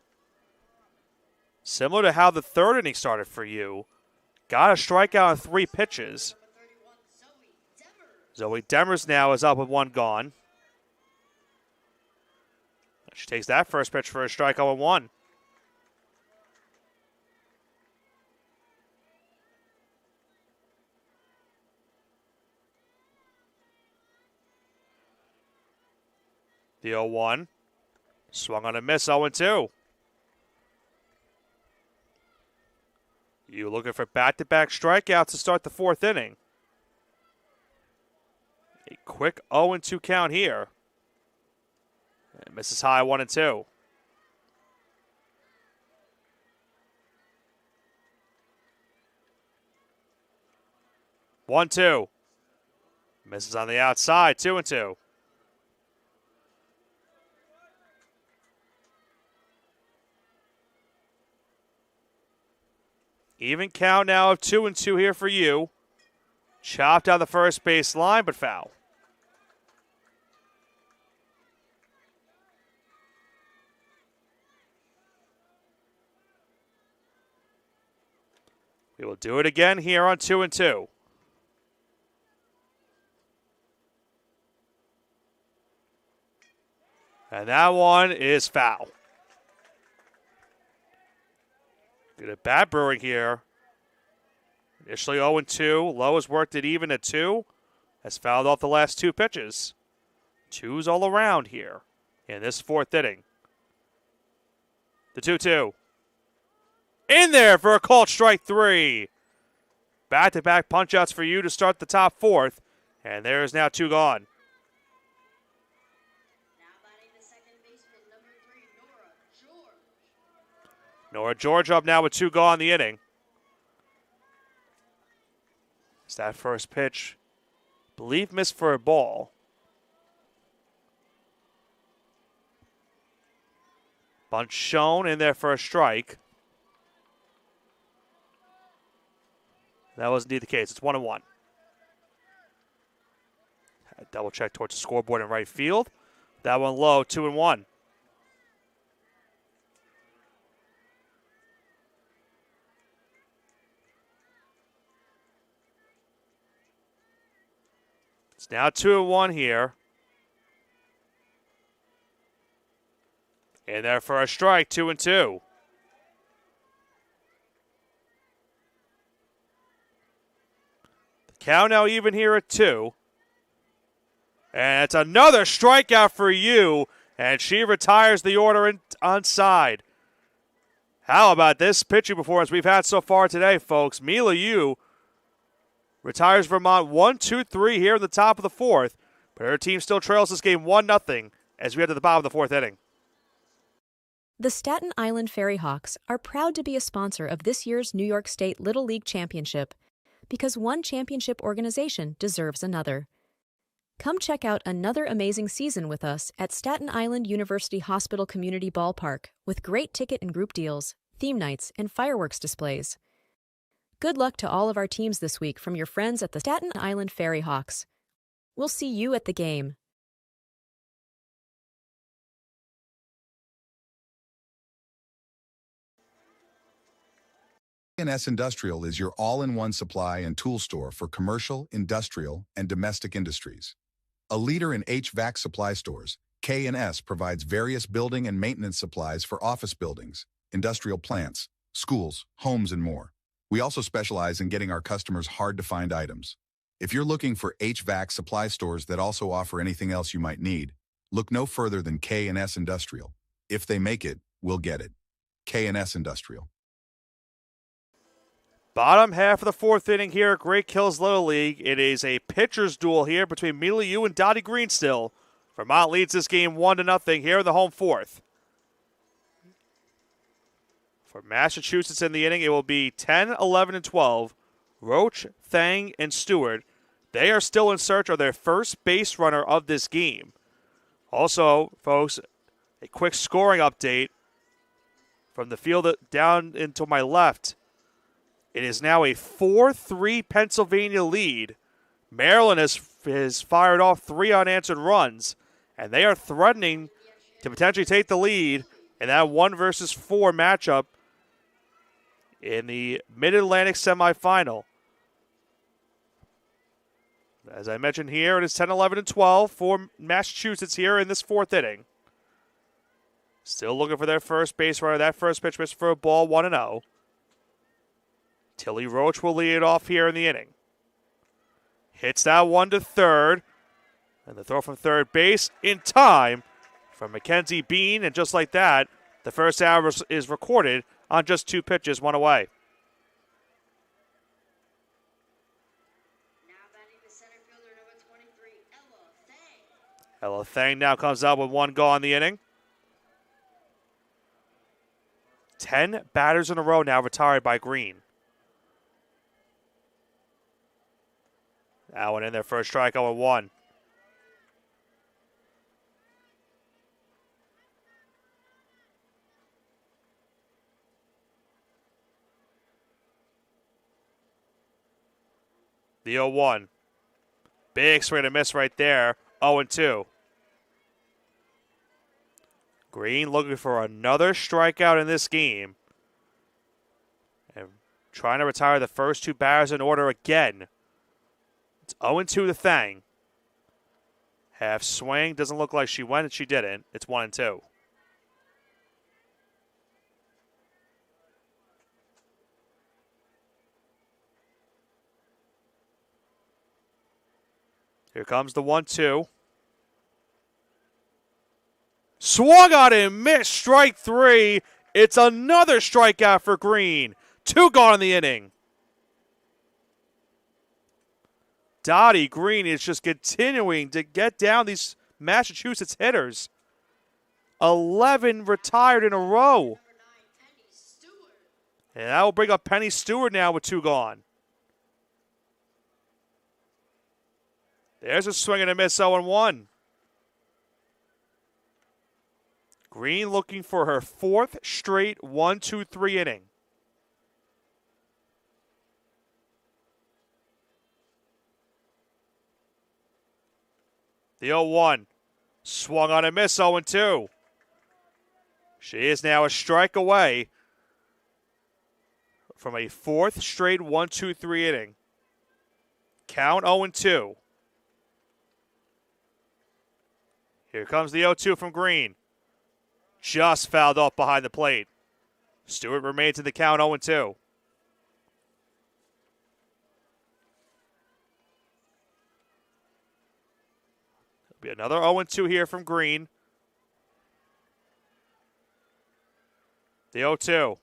Speaker 3: Similar to how the 3rd inning started for you. Got a strikeout on 3 pitches. Zoe Demers now is up with 1 gone. She takes that first pitch for a strike, 0-1. The 0-1. Swung on a miss, 0-2. You looking for back-to-back strikeouts to start the 4th inning. A quick 0-2 count here. And misses high, 1-2. One, 2. Misses on the outside, 2-2. Even count now of 2-2 here for you. Chopped out the first base line, but foul. We will do it again here on 2-2. And that one is foul. Good at bat brewing here. Initially 0-2. Lowe has worked it even at 2. Has fouled off the last 2 pitches. 2s all around here in this 4th inning. The 2-2. In there for a called strike 3. Back-to-back punch-outs for you to start the top 4th. And there is now 2 gone. Nora George up now with 2 gone in the inning. It's that first pitch, believe missed for a ball. Bunt shown in there for a strike. That was indeed the case. It's 1-1. Double check towards the scoreboard in right field. That one low, 2-1. It's now 2-1 here. In there for a strike, 2-2. The count now even here at 2. And it's another strikeout for you, and she retires the order onside. How about this pitching performance we've had so far today, folks? Milieu retires Vermont 1-2-3 here in the top of the 4th, but her team still trails this game 1-0 as we head to the bottom of the 4th inning.
Speaker 9: The Staten Island Ferry Hawks are proud to be a sponsor of this year's New York State Little League Championship because one championship organization deserves another. Come check out another amazing season with us at Staten Island University Hospital Community Ballpark with great ticket and group deals, theme nights, and fireworks displays. Good luck to all of our teams this week from your friends at the Staten Island Ferry Hawks. We'll see you at the game.
Speaker 7: K&S Industrial is your all-in-one supply and tool store for commercial, industrial, and domestic industries. A leader in HVAC supply stores, K&S provides various building and maintenance supplies for office buildings, industrial plants, schools, homes, and more. We also specialize in getting our customers hard-to-find items. If you're looking for HVAC supply stores that also offer anything else you might need, look no further than K&S Industrial. If they make it, we'll get it. K&S Industrial.
Speaker 3: Bottom half of the fourth inning here at Great Kills Little League. It is a pitcher's duel here between Mila Yu and Dottie Green still. Vermont leads this game 1-0 here in the home fourth. For Massachusetts in the inning, it will be 10, 11, and 12. Roach, Thang, and Stewart. They are still in search of their first base runner of this game. Also, folks, a quick scoring update from the field down into my left. It is now a 4-3 Pennsylvania lead. Maryland has fired off 3 unanswered runs, and they are threatening to potentially take the lead in that 1 versus 4 matchup in the Mid-Atlantic semifinal. As I mentioned here, it is 10, 11, and 12 for Massachusetts here in this fourth inning. Still looking for their first base runner. That first pitch missed for a ball, 1-0. Tilly Roach will lead it off here in the inning. Hits that one to third. And the throw from third base in time from Mackenzie Bean. And just like that, the first out is recorded on just 2 pitches, 1 away.
Speaker 11: Now batting the center fielder, number 23, Ella Thang.
Speaker 3: Ella Thang now comes out with 1 gone in the inning. 10 batters in a row now retired by Green. That one in there for a strikeout with 1. The 0-1. Big swing and a miss right there. 0-2. Green looking for another strikeout in this game. And trying to retire the first 2 batters in order again. It's 0-2 to Thang. Half swing. Doesn't look like she went, and she didn't. It's 1-2. Here comes the 1-2. Swung on and missed. Strike 3. It's another strikeout for Green. 2 gone in the inning. Dottie Green is just continuing to get down these Massachusetts hitters. 11 retired in a row. And that will bring up Penny Stewart now with 2 gone. There's a swing and a miss, 0-1. Green looking for her 4th straight 1-2-3 inning. The 0-1. Swung on a miss, 0-2. She is now a strike away from a 4th straight 1-2-3 inning. Count 0-2. Here comes the 0-2 from Green. Just fouled off behind the plate. Stewart remains in the count 0-2. It'll be another 0-2 here from Green. The 0-2.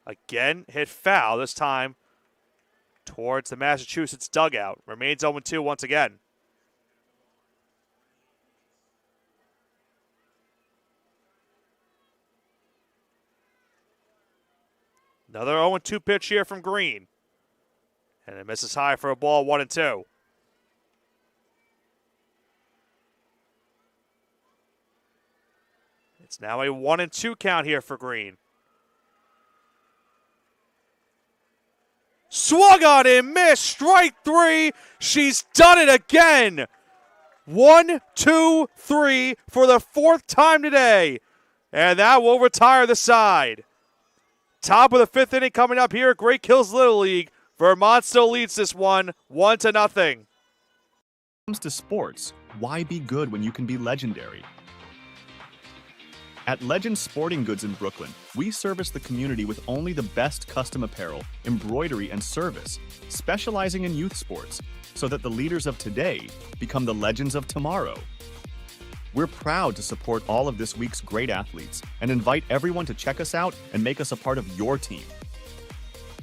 Speaker 3: Again, hit foul, this time towards the Massachusetts dugout. Remains 0-2 once again. Another 0-2 pitch here from Green. And it misses high for a ball, 1-2. It's now a 1-2 count here for Green. Swung on and missed. Strike 3. She's done it again. 1, 2, 3 for the 4th time today. And that will retire the side. Top of the 5th inning coming up here at Great Kills Little League. Vermont still leads this one 1-0.
Speaker 10: When it comes to sports, why be good when you can be legendary? At Legends Sporting Goods in Brooklyn, we service the community with only the best custom apparel, embroidery, and service, specializing in youth sports, so that the leaders of today become the legends of tomorrow. We're proud to support all of this week's great athletes and invite everyone to check us out and make us a part of your team.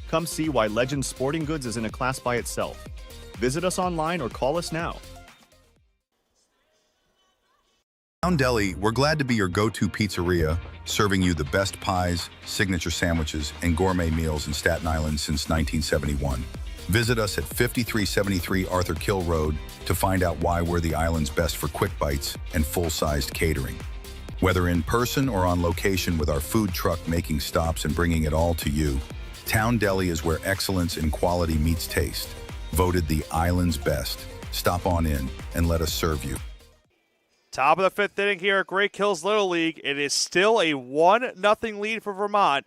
Speaker 10: Come see why Legends Sporting Goods is in a class by itself. Visit us online or call us now.
Speaker 7: Town Deli, we're glad to be your go-to pizzeria, serving you the best pies, signature sandwiches, and gourmet meals in Staten Island since 1971. Visit us at 5373 Arthur Kill Road to find out why we're the island's best for quick bites and full-sized catering. Whether in person or on location with our food truck making stops and bringing it all to you, Town Deli is where excellence in quality meets taste. Voted the island's best. Stop on in and let us serve you.
Speaker 3: Top of the fifth inning here at Great Kills Little League. It is still a 1-0 lead for Vermont.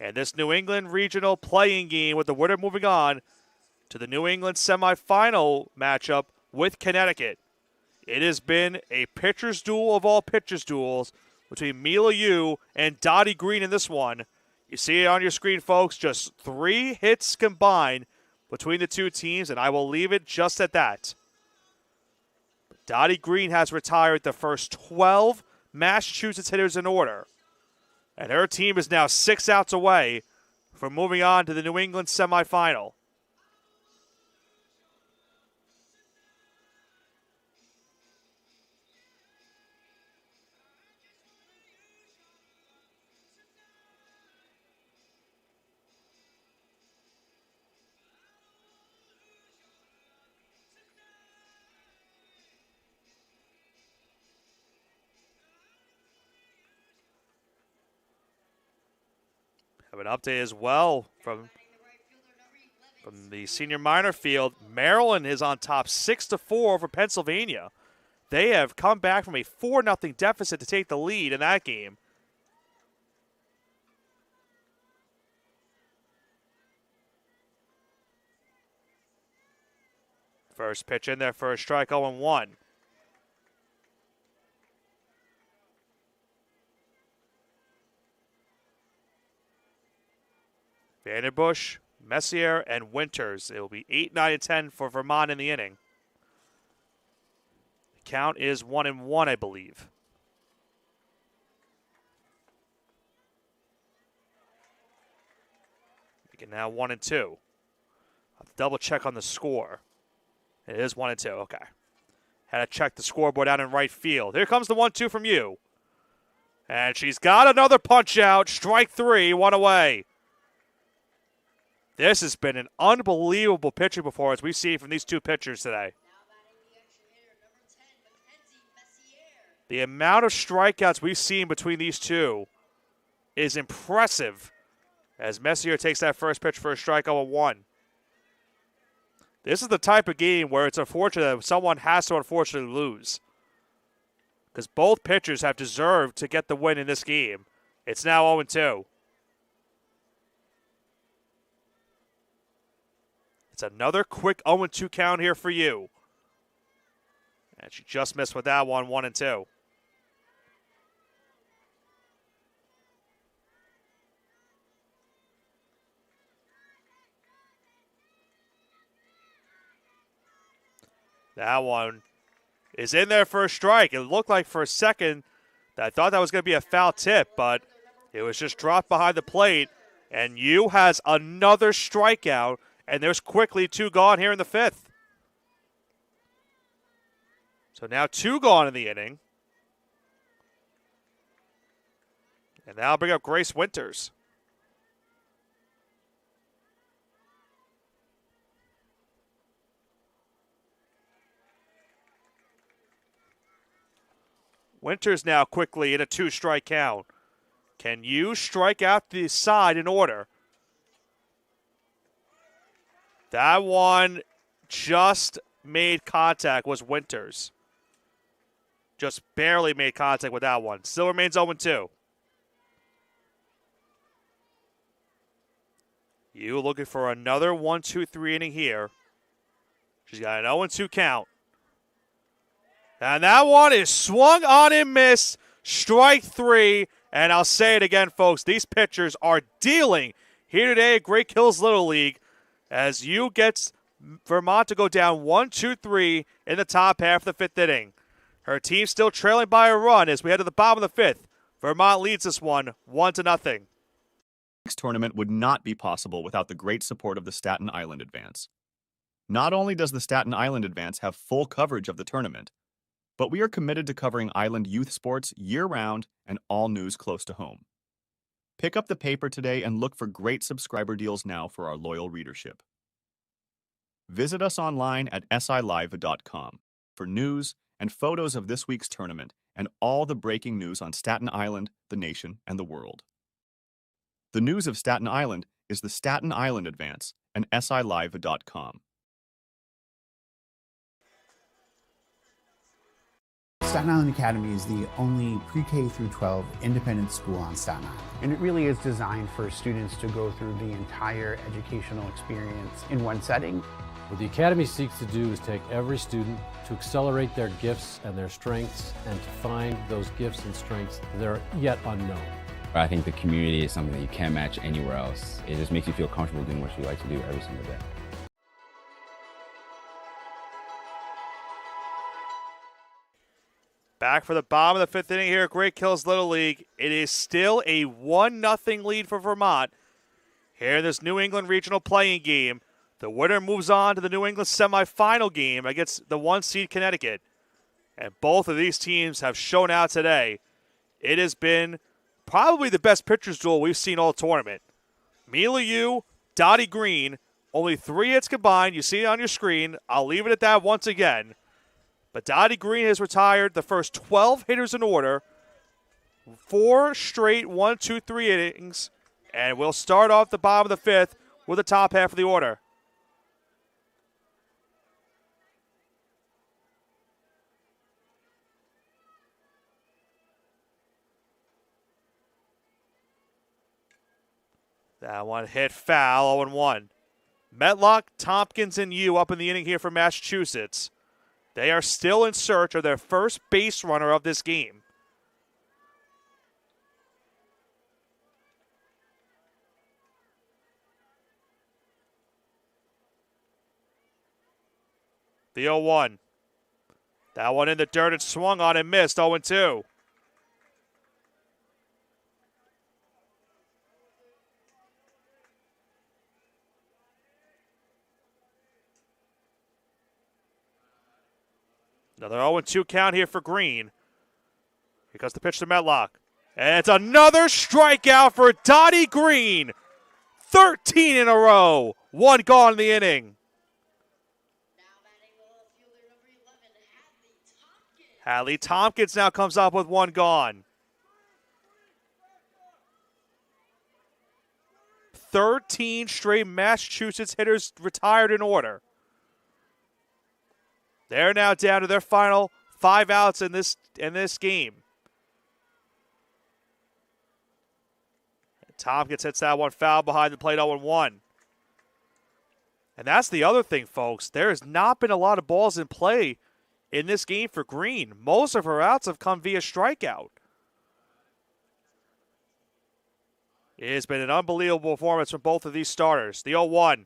Speaker 3: And this New England regional playing game with the winner moving on to the New England semifinal matchup with Connecticut. It has been a pitcher's duel of all pitcher's duels between Mila Yu and Dottie Green in this one. You see it on your screen, folks. Just 3 hits combined between the two teams, and I will leave it just at that. Dottie Green has retired the first 12 Massachusetts hitters in order, and her team is now 6 outs away from moving on to the New England semifinal. Have an update as well from the senior minor field. Maryland is on top 6-4 over Pennsylvania. They have come back from a 4-0 deficit to take the lead in that game. First pitch in there for a strike, 0-1. Vanderbush, Messier, and Winters. It will be 8, 9, and 10 for Vermont in the inning. The count is 1-1, I believe. We can now 1-2. I'll have to double check on the score. It is 1-2, okay. Had to check the scoreboard out in right field. Here comes the 1-2 from you. And she's got another punch out. Strike 3, 1 away. This has been an unbelievable pitching performance we've seen from these two pitchers today. The amount of strikeouts we've seen between these two is impressive as Messier takes that first pitch for a strike, 0-1. This is the type of game where it's unfortunate that someone has to unfortunately lose, because both pitchers have deserved to get the win in this game. It's now 0-2. It's another quick 0-2 count here for you. And she just missed with that one, 1-2. That one is in there for a strike. It looked like for a second that I thought that was going to be a foul tip, but it was just dropped behind the plate. And Yu has another strikeout. And there's quickly 2 gone here in the 5th. So now 2 gone in the inning. And now I'll bring up Grace Winters. Winters now quickly in a 2-strike count. Can you strike out the side in order? That one just made contact, was Winters. Just barely made contact with that one. Still remains 0-2. You looking for another 1-2-3 inning here. She's got an 0-2 count. And that one is swung on and missed. strike three. And I'll say it again, folks. These pitchers are dealing here today at Great Hills Little League as you get Vermont to go down 1-2-3 in the top half of the fifth inning. Her team still trailing by a run as we head to the bottom of the fifth. Vermont leads this one 1-0.
Speaker 10: This tournament would not be possible without the great support of the Staten Island Advance. Not only does the Staten Island Advance have full coverage of the tournament, but we are committed to covering island youth sports year-round and all news close to home. Pick up the paper today and look for great subscriber deals now for our loyal readership. Visit us online at silive.com for news and photos of this week's tournament and all the breaking news on Staten Island, the nation, and the world. The news of Staten Island is the Staten Island Advance and silive.com.
Speaker 12: Staten Island Academy is the only pre-K through 12 independent school on Staten Island.
Speaker 13: And it really is designed for students to go through the entire educational experience in one setting.
Speaker 14: What the Academy seeks to do is take every student to accelerate their gifts and their strengths and to find those gifts and strengths that are yet unknown.
Speaker 15: I think the community is something that you can't match anywhere else. It just makes you feel comfortable doing what you like to do every single day.
Speaker 3: Back for the bottom of the fifth inning here at Great Hills Little League. It is still a 1-0 lead for Vermont. Here in this New England Regional playing game, the winner moves on to the New England semifinal game against the 1-seed Connecticut. And both of these teams have shown out today. It has been probably the best pitcher's duel we've seen all tournament. Mila Yu, Dottie Green, only 3 hits combined. You see it on your screen. I'll leave it at that once again. But Dottie Green has retired the first 12 hitters in order, 4 straight 1-2-3 innings, and we'll start off the bottom of the fifth with the top half of the order. That one hit foul, 0-1. Metlock, Tompkins, and Yu up in the inning here for Massachusetts. They are still in search of their first base runner of this game. The 0-1. That one in the dirt and swung on and missed, 0-2. Another 0-2 count here for Green. Here comes the pitch to Metlock. And it's another strikeout for Dottie Green. 13 in a row. 1 gone in the inning. Hadley Tompkins now comes up with 1 gone. 13 straight Massachusetts hitters retired in order. They're now down to their final 5 outs in this game. Tompkins hits that one foul behind the plate, 0-1. And that's the other thing, folks. There has not been a lot of balls in play in this game for Green. Most of her outs have come via strikeout. It has been an unbelievable performance from both of these starters. The 0-1,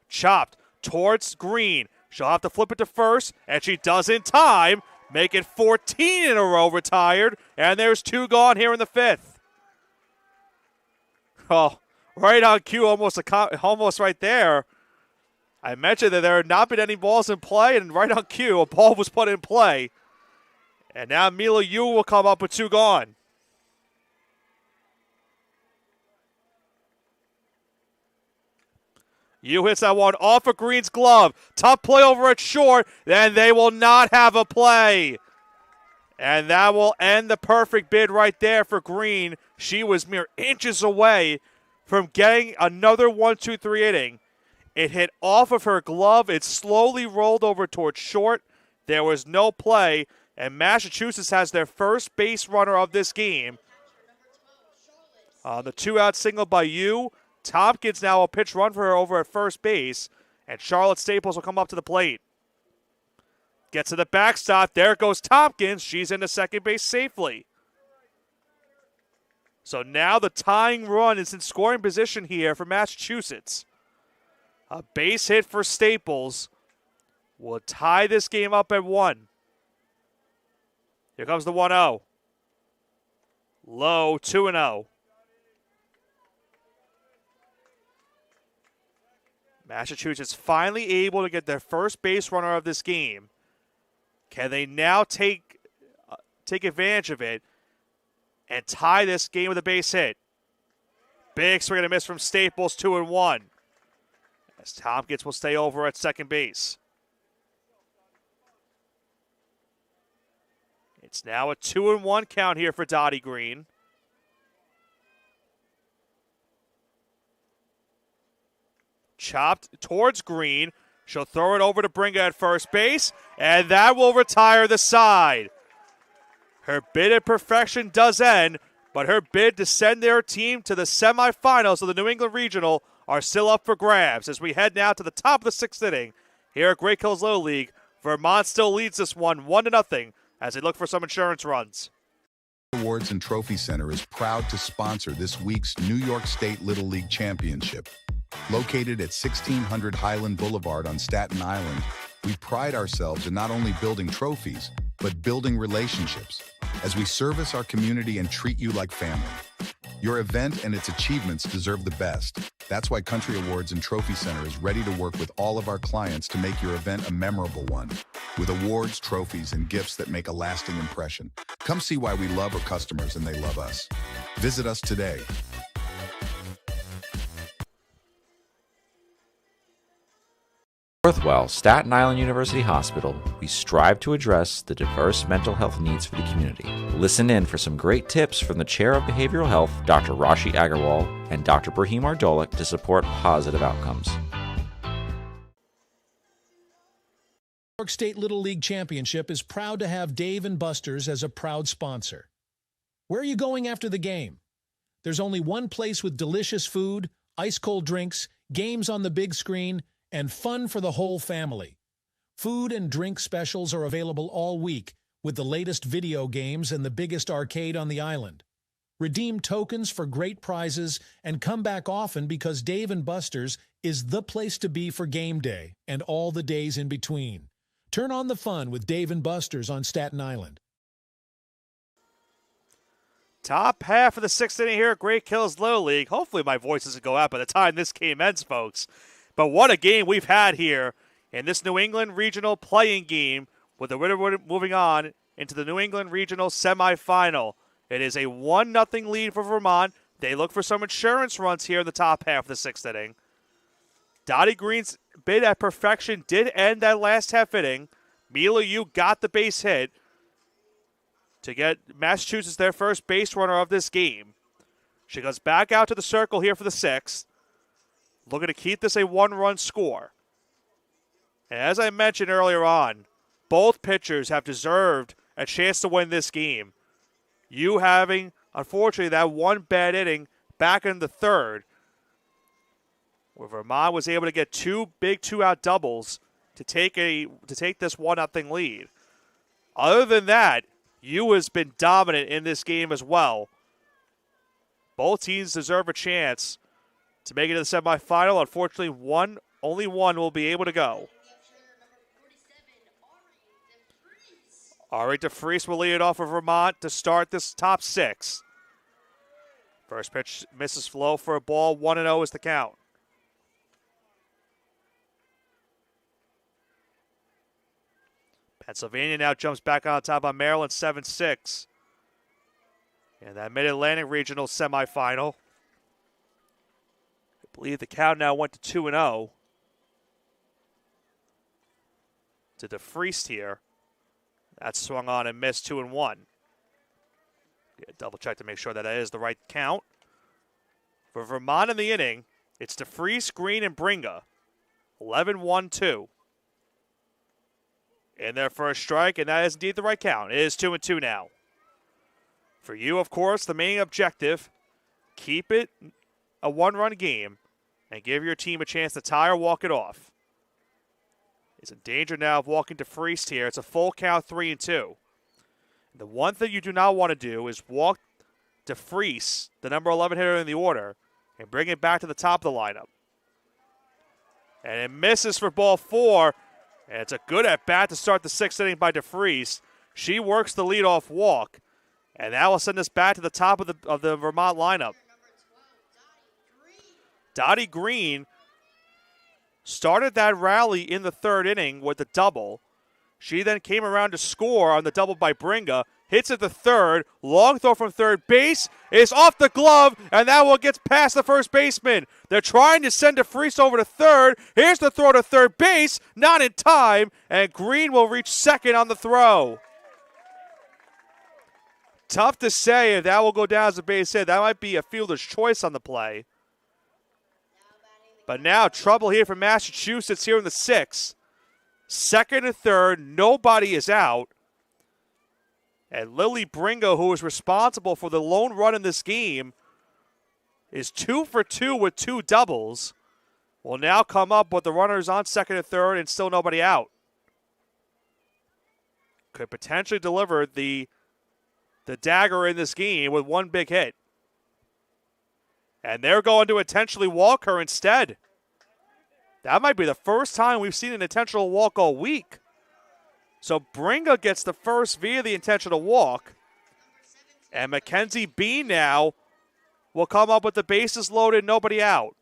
Speaker 3: chopped towards Green. She'll have to flip it to first, and she does in time, make it 14 in a row retired, and there's 2 gone here in the fifth. Oh, right on cue, almost right there. I mentioned that there had not been any balls in play, and right on cue, a ball was put in play. And now Mila Yu will come up with 2 gone. Yu hits that one off of Green's glove. Tough play over at short. Then they will not have a play. And that will end the perfect bid right there for Green. She was mere inches away from getting another 1-2-3 inning. It hit off of her glove. It slowly rolled over towards short. There was no play. And Massachusetts has their first base runner of this game. The 2-out single by Yu. Tompkins now will pitch run for her over at first base, and Charlotte Staples will come up to the plate. Gets to the backstop. There goes Tompkins. She's into second base safely. So now the tying run is in scoring position here for Massachusetts. A base hit for Staples will tie this game up at 1. Here comes the 1-0. Low, 2-0. Massachusetts finally able to get their first base runner of this game. Can they now take advantage of it and tie this game with a base hit? Big swing and a miss from Staples, 2-1. As Tompkins will stay over at second base. It's now a 2-1 count here for Dottie Green. Chopped towards Green. She'll throw it over to Bringa at first base, and that will retire the side. Her bid at perfection does end, but her bid to send their team to the semifinals of the New England Regional are still up for grabs as we head now to the top of the 6th inning here at Great Hills Little League. Vermont still leads this one 1-0 as they look for some insurance runs.
Speaker 7: Awards and Trophy Center is proud to sponsor this week's New York State Little League Championship. Located at 1600 Highland Boulevard on Staten Island, we pride ourselves in not only building trophies, but building relationships as we service our community and treat you like family. Your event and its achievements deserve the best. That's why Country Awards and Trophy Center is ready to work with all of our clients to make your event a memorable one, with awards, trophies, and gifts that make a lasting impression. Come see why we love our customers and they love us. Visit us today.
Speaker 6: Northwell, Staten Island University Hospital, we strive to address the diverse mental health needs for the community. Listen in for some great tips from the Chair of Behavioral Health, Dr. Rashi Agarwal, and Dr. Brahim Ardolik to support positive outcomes.
Speaker 8: New York State Little League Championship is proud to have Dave & Buster's as a proud sponsor. Where are you going after the game? There's only one place with delicious food, ice-cold drinks, games on the big screen, and fun for the whole family. Food and drink specials are available all week with the latest video games and the biggest arcade on the island. Redeem tokens for great prizes and come back often because Dave & Buster's is the place to be for game day and all the days in between. Turn on the fun with Dave & Buster's on Staten Island.
Speaker 3: Top half of the 6th inning here at Great Hills Little League. Hopefully my voice doesn't go out by the time this game ends, folks. But what a game we've had here in this New England Regional playing game with the winner moving on into the New England Regional semifinal. It is a 1-0 lead for Vermont. They look for some insurance runs here in the top half of the 6th inning. Dottie Green's bid at perfection did end that last half inning. Mila Yu got the base hit to get Massachusetts their first base runner of this game. She goes back out to the circle here for the 6th. Looking to keep this a 1-run score. And as I mentioned earlier on, both pitchers have deserved a chance to win this game. You having, unfortunately, that one bad inning back in the 3rd, where Vermont was able to get 2 big 2-out doubles to take this 1-0 lead. Other than that, you has been dominant in this game as well. Both teams deserve a chance to make it to the semifinal. Unfortunately, only one will be able to go. Ari DeFries will lead it off for Vermont to start this top 6. First pitch misses low for a ball. 1-0 is the count. Pennsylvania now jumps back on top on Maryland 7-6. In that Mid-Atlantic Regional semifinal. I believe the count now went to 2-0 to DeFries here. That's swung on and missed 2-1. Double check to make sure that is the right count. For Vermont in the inning, it's DeFries, Green, and Bringa. 11-1-2. In their first strike, and that is indeed the right count. It is 2-2 now. For you, of course, the main objective, keep it a 1-run game and give your team a chance to tie or walk it off. He's in danger now of walking DeFries here. It's a full count, 3-2. The one thing you do not want to do is walk DeFreeze, the number 11 hitter in the order, and bring it back to the top of the lineup. And it misses for ball 4. And it's a good at-bat to start the 6th inning by DeFreeze. She works the leadoff walk. And that will send us back to the top of the Vermont lineup. Dottie Green started that rally in the 3rd inning with a double. She then came around to score on the double by Bringa. Hits at the 3rd. Long throw from 3rd base is off the glove, and that one gets past the first baseman. They're trying to send DeFreeze over to 3rd. Here's the throw to 3rd base. Not in time, and Green will reach 2nd on the throw. Tough to say if that will go down as a base hit. That might be a fielder's choice on the play. But now trouble here for Massachusetts here in the 6th. 2nd and 3rd, nobody is out. And Lily Bringo, who was responsible for the lone run in this game, is 2 for 2 with 2 doubles. Will now come up with the runners on 2nd and 3rd and still nobody out. Could potentially deliver the dagger in this game with one big hit. And they're going to intentionally walk her instead. That might be the first time we've seen an intentional walk all week. So Bringa gets the first via the intentional walk. And Mackenzie Bean now will come up with the bases loaded, nobody out.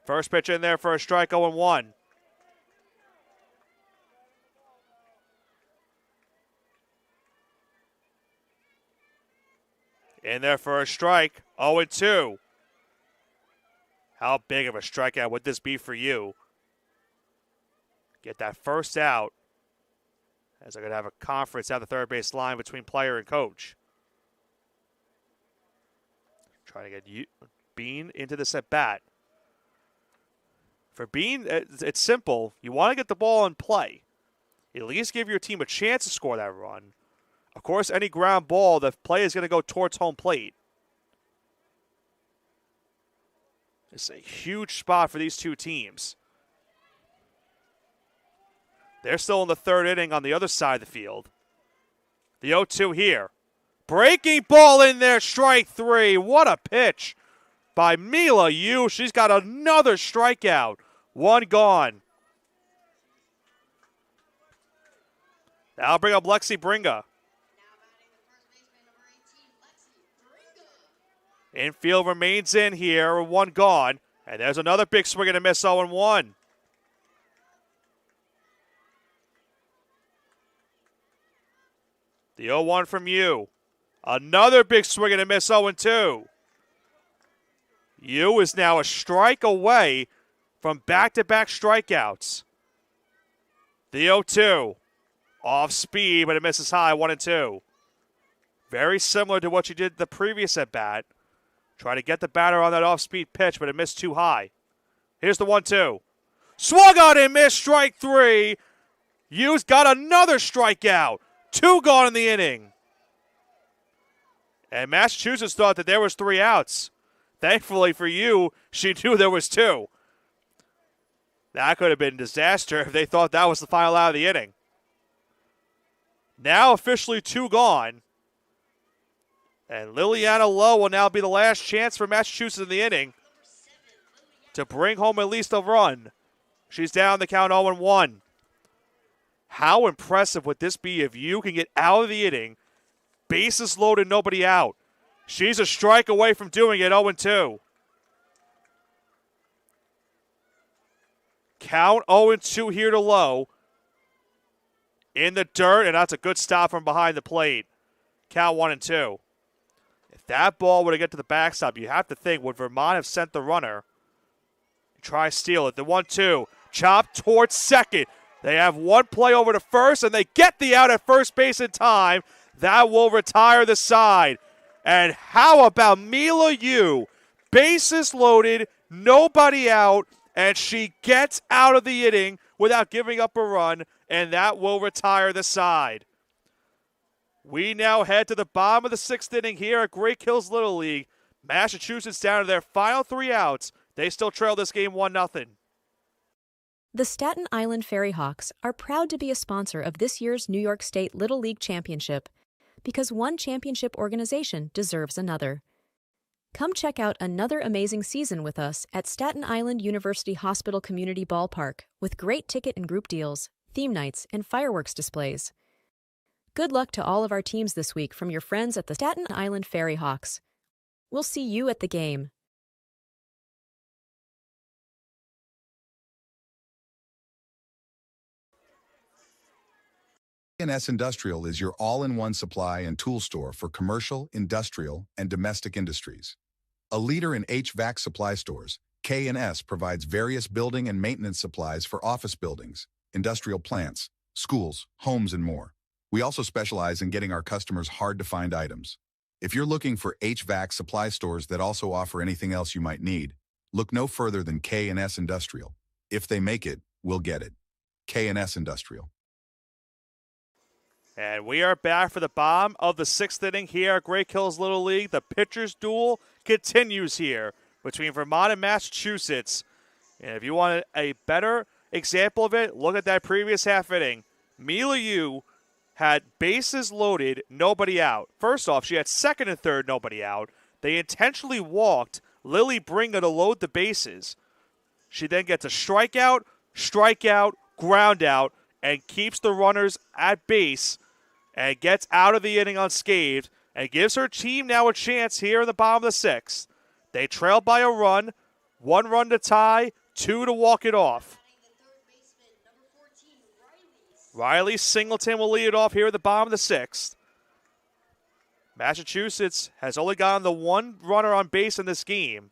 Speaker 3: First pitch in there for a strike, 0-1. In there for a strike, 0-2. How big of a strikeout would this be for you? Get that first out. As they're going to have a conference at the 3rd base line between player and coach. Trying to get Bean into this at bat. For Bean, it's simple. You want to get the ball in play. At least give your team a chance to score that run. Of course, any ground ball, the play is going to go towards home plate. It's a huge spot for these two teams. They're still in the 3rd inning on the other side of the field. The 0-2 here. Breaking ball in there, strike 3. What a pitch by Mila Yu. She's got another strikeout. 1 gone. That'll bring up Lexi Bringa. Infield remains in here, 1 gone. And there's another big swing and a miss, 0-1. The 0-1 from Yu. Another big swing and a miss, 0-2. Yu is now a strike away from back-to-back strikeouts. The 0-2. Off speed, but it misses high, 1-2. Very similar to what she did the previous at-bat. Try to get the batter on that off-speed pitch, but it missed too high. Here's the 1-2. Swung on and missed, strike 3. Yu's got another strikeout. 2 gone in the inning. And Massachusetts thought that there was 3 outs. Thankfully for Yu, she knew there was 2. That could have been a disaster if they thought that was the final out of the inning. Now officially 2 gone. And Liliana Lowe will now be the last chance for Massachusetts in the inning to bring home at least a run. She's down the count 0-1. How impressive would this be if you can get out of the inning, bases loaded, nobody out? She's a strike away from doing it, 0-2. Count 0-2 here to Lowe. In the dirt, and that's a good stop from behind the plate. Count 1-2. If that ball were to get to the backstop, you have to think, would Vermont have sent the runner? Try steal it. The 1-2. Chop towards second. They have one play over to first, and they get the out at first base in time. That will retire the side. And how about Mila Yu? Bases loaded, nobody out, and she gets out of the inning without giving up a run, and that will retire the side. We now head to the bottom of the 6th inning here at Great Hills Little League. Massachusetts down to their final 3 outs. They still trail this game 1-0.
Speaker 9: The Staten Island Ferry Hawks are proud to be a sponsor of this year's New York State Little League Championship because one championship organization deserves another. Come check out another amazing season with us at Staten Island University Hospital Community Ballpark with great ticket and group deals, theme nights, and fireworks displays. Good luck to all of our teams this week from your friends at the Staten Island Ferry Hawks. We'll see you at the game.
Speaker 7: K&S Industrial is your all-in-one supply and tool store for commercial, industrial, and domestic industries. A leader in HVAC supply stores, K&S provides various building and maintenance supplies for office buildings, industrial plants, schools, homes, and more. We also specialize in getting our customers hard-to-find items. If you're looking for HVAC supply stores that also offer anything else you might need, look no further than K&S Industrial. If they make it, we'll get it. K&S Industrial.
Speaker 3: And we are back for the bottom of the 6th inning here at Great Hills Little League. The pitcher's duel continues here between Vermont and Massachusetts. And if you want a better example of it, look at that previous half inning. Mila Yu had bases loaded, nobody out. First off, she had second and third, nobody out. They intentionally walked Lily Bringa to load the bases. She then gets a strikeout, ground out, and keeps the runners at base and gets out of the inning unscathed and gives her team now a chance here in the bottom of the 6th. They trail by a run, 1 run to tie, 2 to walk it off. Riley Singleton will lead it off here at the bottom of the 6th. Massachusetts has only gotten the 1 runner on base in this game.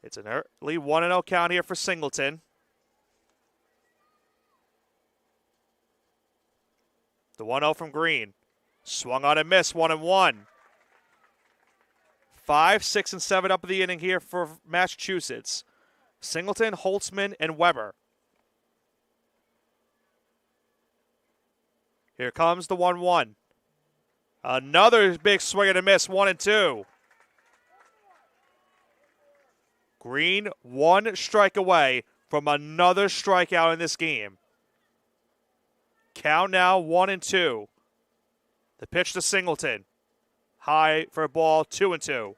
Speaker 3: It's an early 1-0 count here for Singleton. The 1-0 from Green. Swung on and missed, 1-1. 5, 6, and 7 up of the inning here for Massachusetts. Singleton, Holtzman, and Weber. Here comes the 1-1. Another big swing and a miss, 1-2. Green, 1 strike away from another strikeout in this game. Count now 1-2. The pitch to Singleton. High for a ball, 2-2.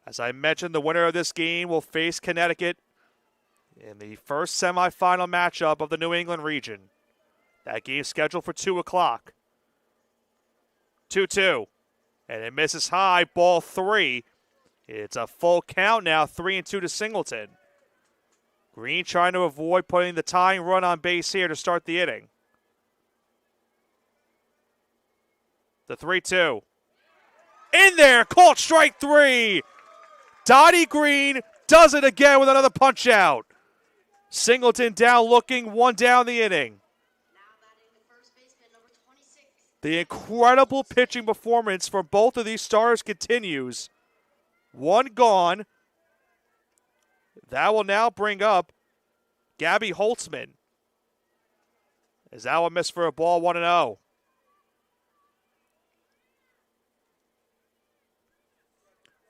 Speaker 3: As I mentioned, the winner of this game will face Connecticut in the first semifinal matchup of the New England region. That game scheduled for 2 o'clock. 2-2. And it misses high, ball 3. It's a full count now, 3-2 to Singleton. Green trying to avoid putting the tying run on base here to start the inning. The 3-2. In there, called strike 3. Dottie Green does it again with another punch out. Singleton down looking, 1 down the inning. The incredible pitching performance from both of these stars continues. 1 gone. That will now bring up Gabby Holtzman. As that one missed for a ball, 1-0.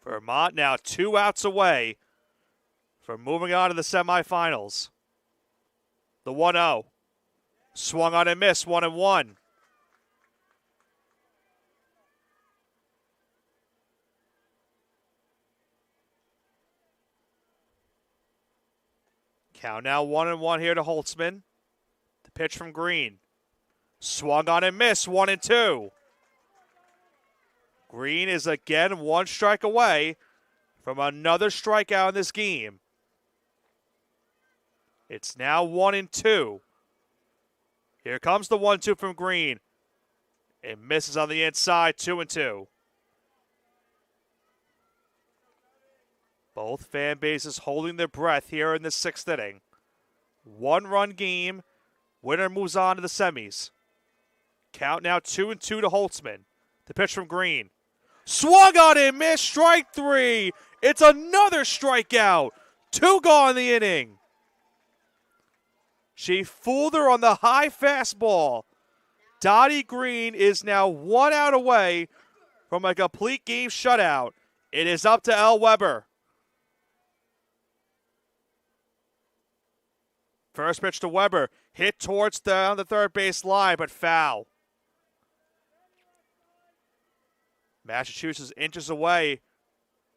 Speaker 3: Vermont now 2 outs away from moving on to the semifinals. The 1-0. Swung on and missed, 1-1. Count now 1-1 here to Holtzman. The pitch from Green. Swung on and missed, 1-2. Green is again 1 strike away from another strikeout in this game. It's now 1-2. Here comes the 1-2 from Green. It misses on the inside, 2-2. Both fan bases holding their breath here in the 6th inning. 1-run game. Winner moves on to the semis. Count now 2-2 to Holtzman. The pitch from Green. Swung on and missed, strike 3. It's another strikeout. 2 gone in the inning. She fooled her on the high fastball. Dottie Green is now 1 out away from a complete game shutout. It is up to Elle Weber. First pitch to Weber. Hit towards the third base line, but foul. Massachusetts inches away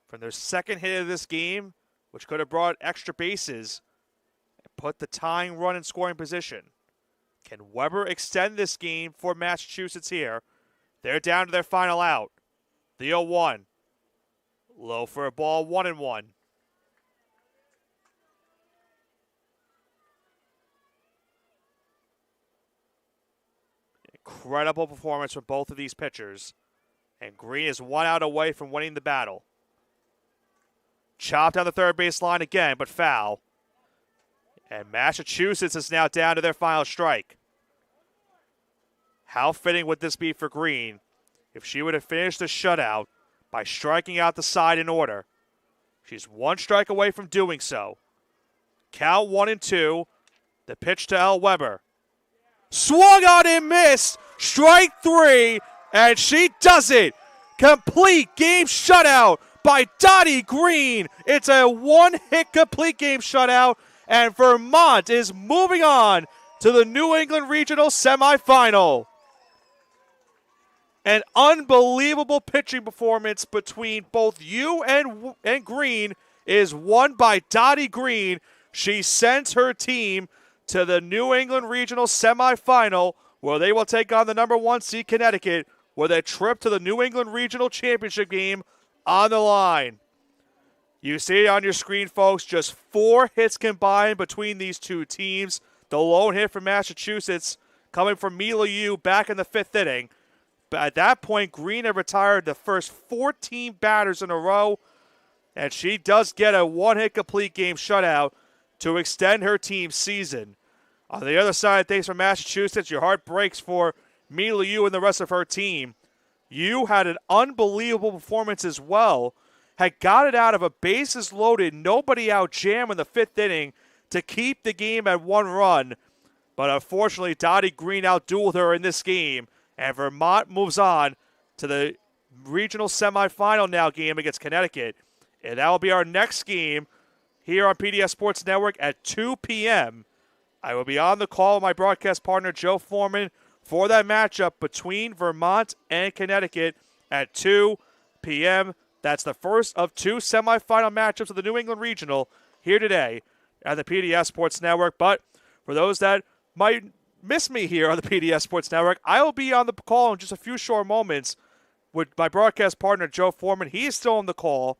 Speaker 3: from their second hit of this game, which could have brought extra bases and put the tying run in scoring position. Can Weber extend this game for Massachusetts here? They're down to their final out. The 0-1. Low for a ball, 1-1. Incredible performance from both of these pitchers. And Green is 1 out away from winning the battle. Chopped down the third base line again, but foul. And Massachusetts is now down to their final strike. How fitting would this be for Green if she would have finished the shutout by striking out the side in order? She's 1 strike away from doing so. Count 1-2. The pitch to Elle Weber. Swung on and missed. Strike 3, and she does it. Complete game shutout by Dottie Green. It's a 1-hit complete game shutout, and Vermont is moving on to the New England Regional semifinal. An unbelievable pitching performance between both you and Green is won by Dottie Green. She sends her team to the New England Regional semifinal, where they will take on the number 1 seed Connecticut, with a trip to the New England Regional Championship game on the line. You see it on your screen, folks. Just 4 hits combined between these two teams. The lone hit from Massachusetts coming from Mila Yu back in the 5th inning. But at that point, Green had retired the first 14 batters in a row, and she does get a 1-hit complete game shutout to extend her team's season. On the other side of things for Massachusetts, your heart breaks for Mila Yu and the rest of her team. Yu had an unbelievable performance as well. Had got it out of a bases loaded, nobody out jam in the 5th inning to keep the game at 1 run. But unfortunately, Dottie Green outdueled her in this game, and Vermont moves on to the regional semifinal now game against Connecticut. And that will be our next game here on PDS Sports Network at 2 p.m. I will be on the call with my broadcast partner, Joe Foreman, for that matchup between Vermont and Connecticut at 2 p.m. That's the first of 2 semifinal matchups of the New England Regional here today at the PDS Sports Network. But for those that might miss me here on the PDS Sports Network, I will be on the call in just a few short moments with my broadcast partner, Joe Foreman. He is still on the call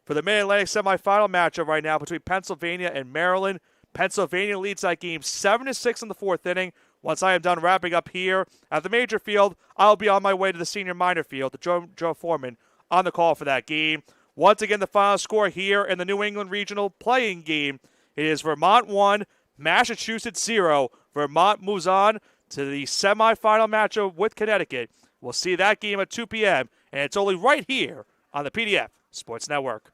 Speaker 3: for the Mid-Atlantic semifinal matchup right now between Pennsylvania and Maryland. Pennsylvania leads that game 7-6 in the 4th inning. Once I am done wrapping up here at the major field, I'll be on my way to the senior minor field, the Joe Foreman on the call for that game. Once again, the final score here in the New England Regional playing game, it is Vermont 1, Massachusetts 0. Vermont moves on to the semifinal matchup with Connecticut. We'll see that game at 2 p.m., and it's only right here on the PDF Sports Network.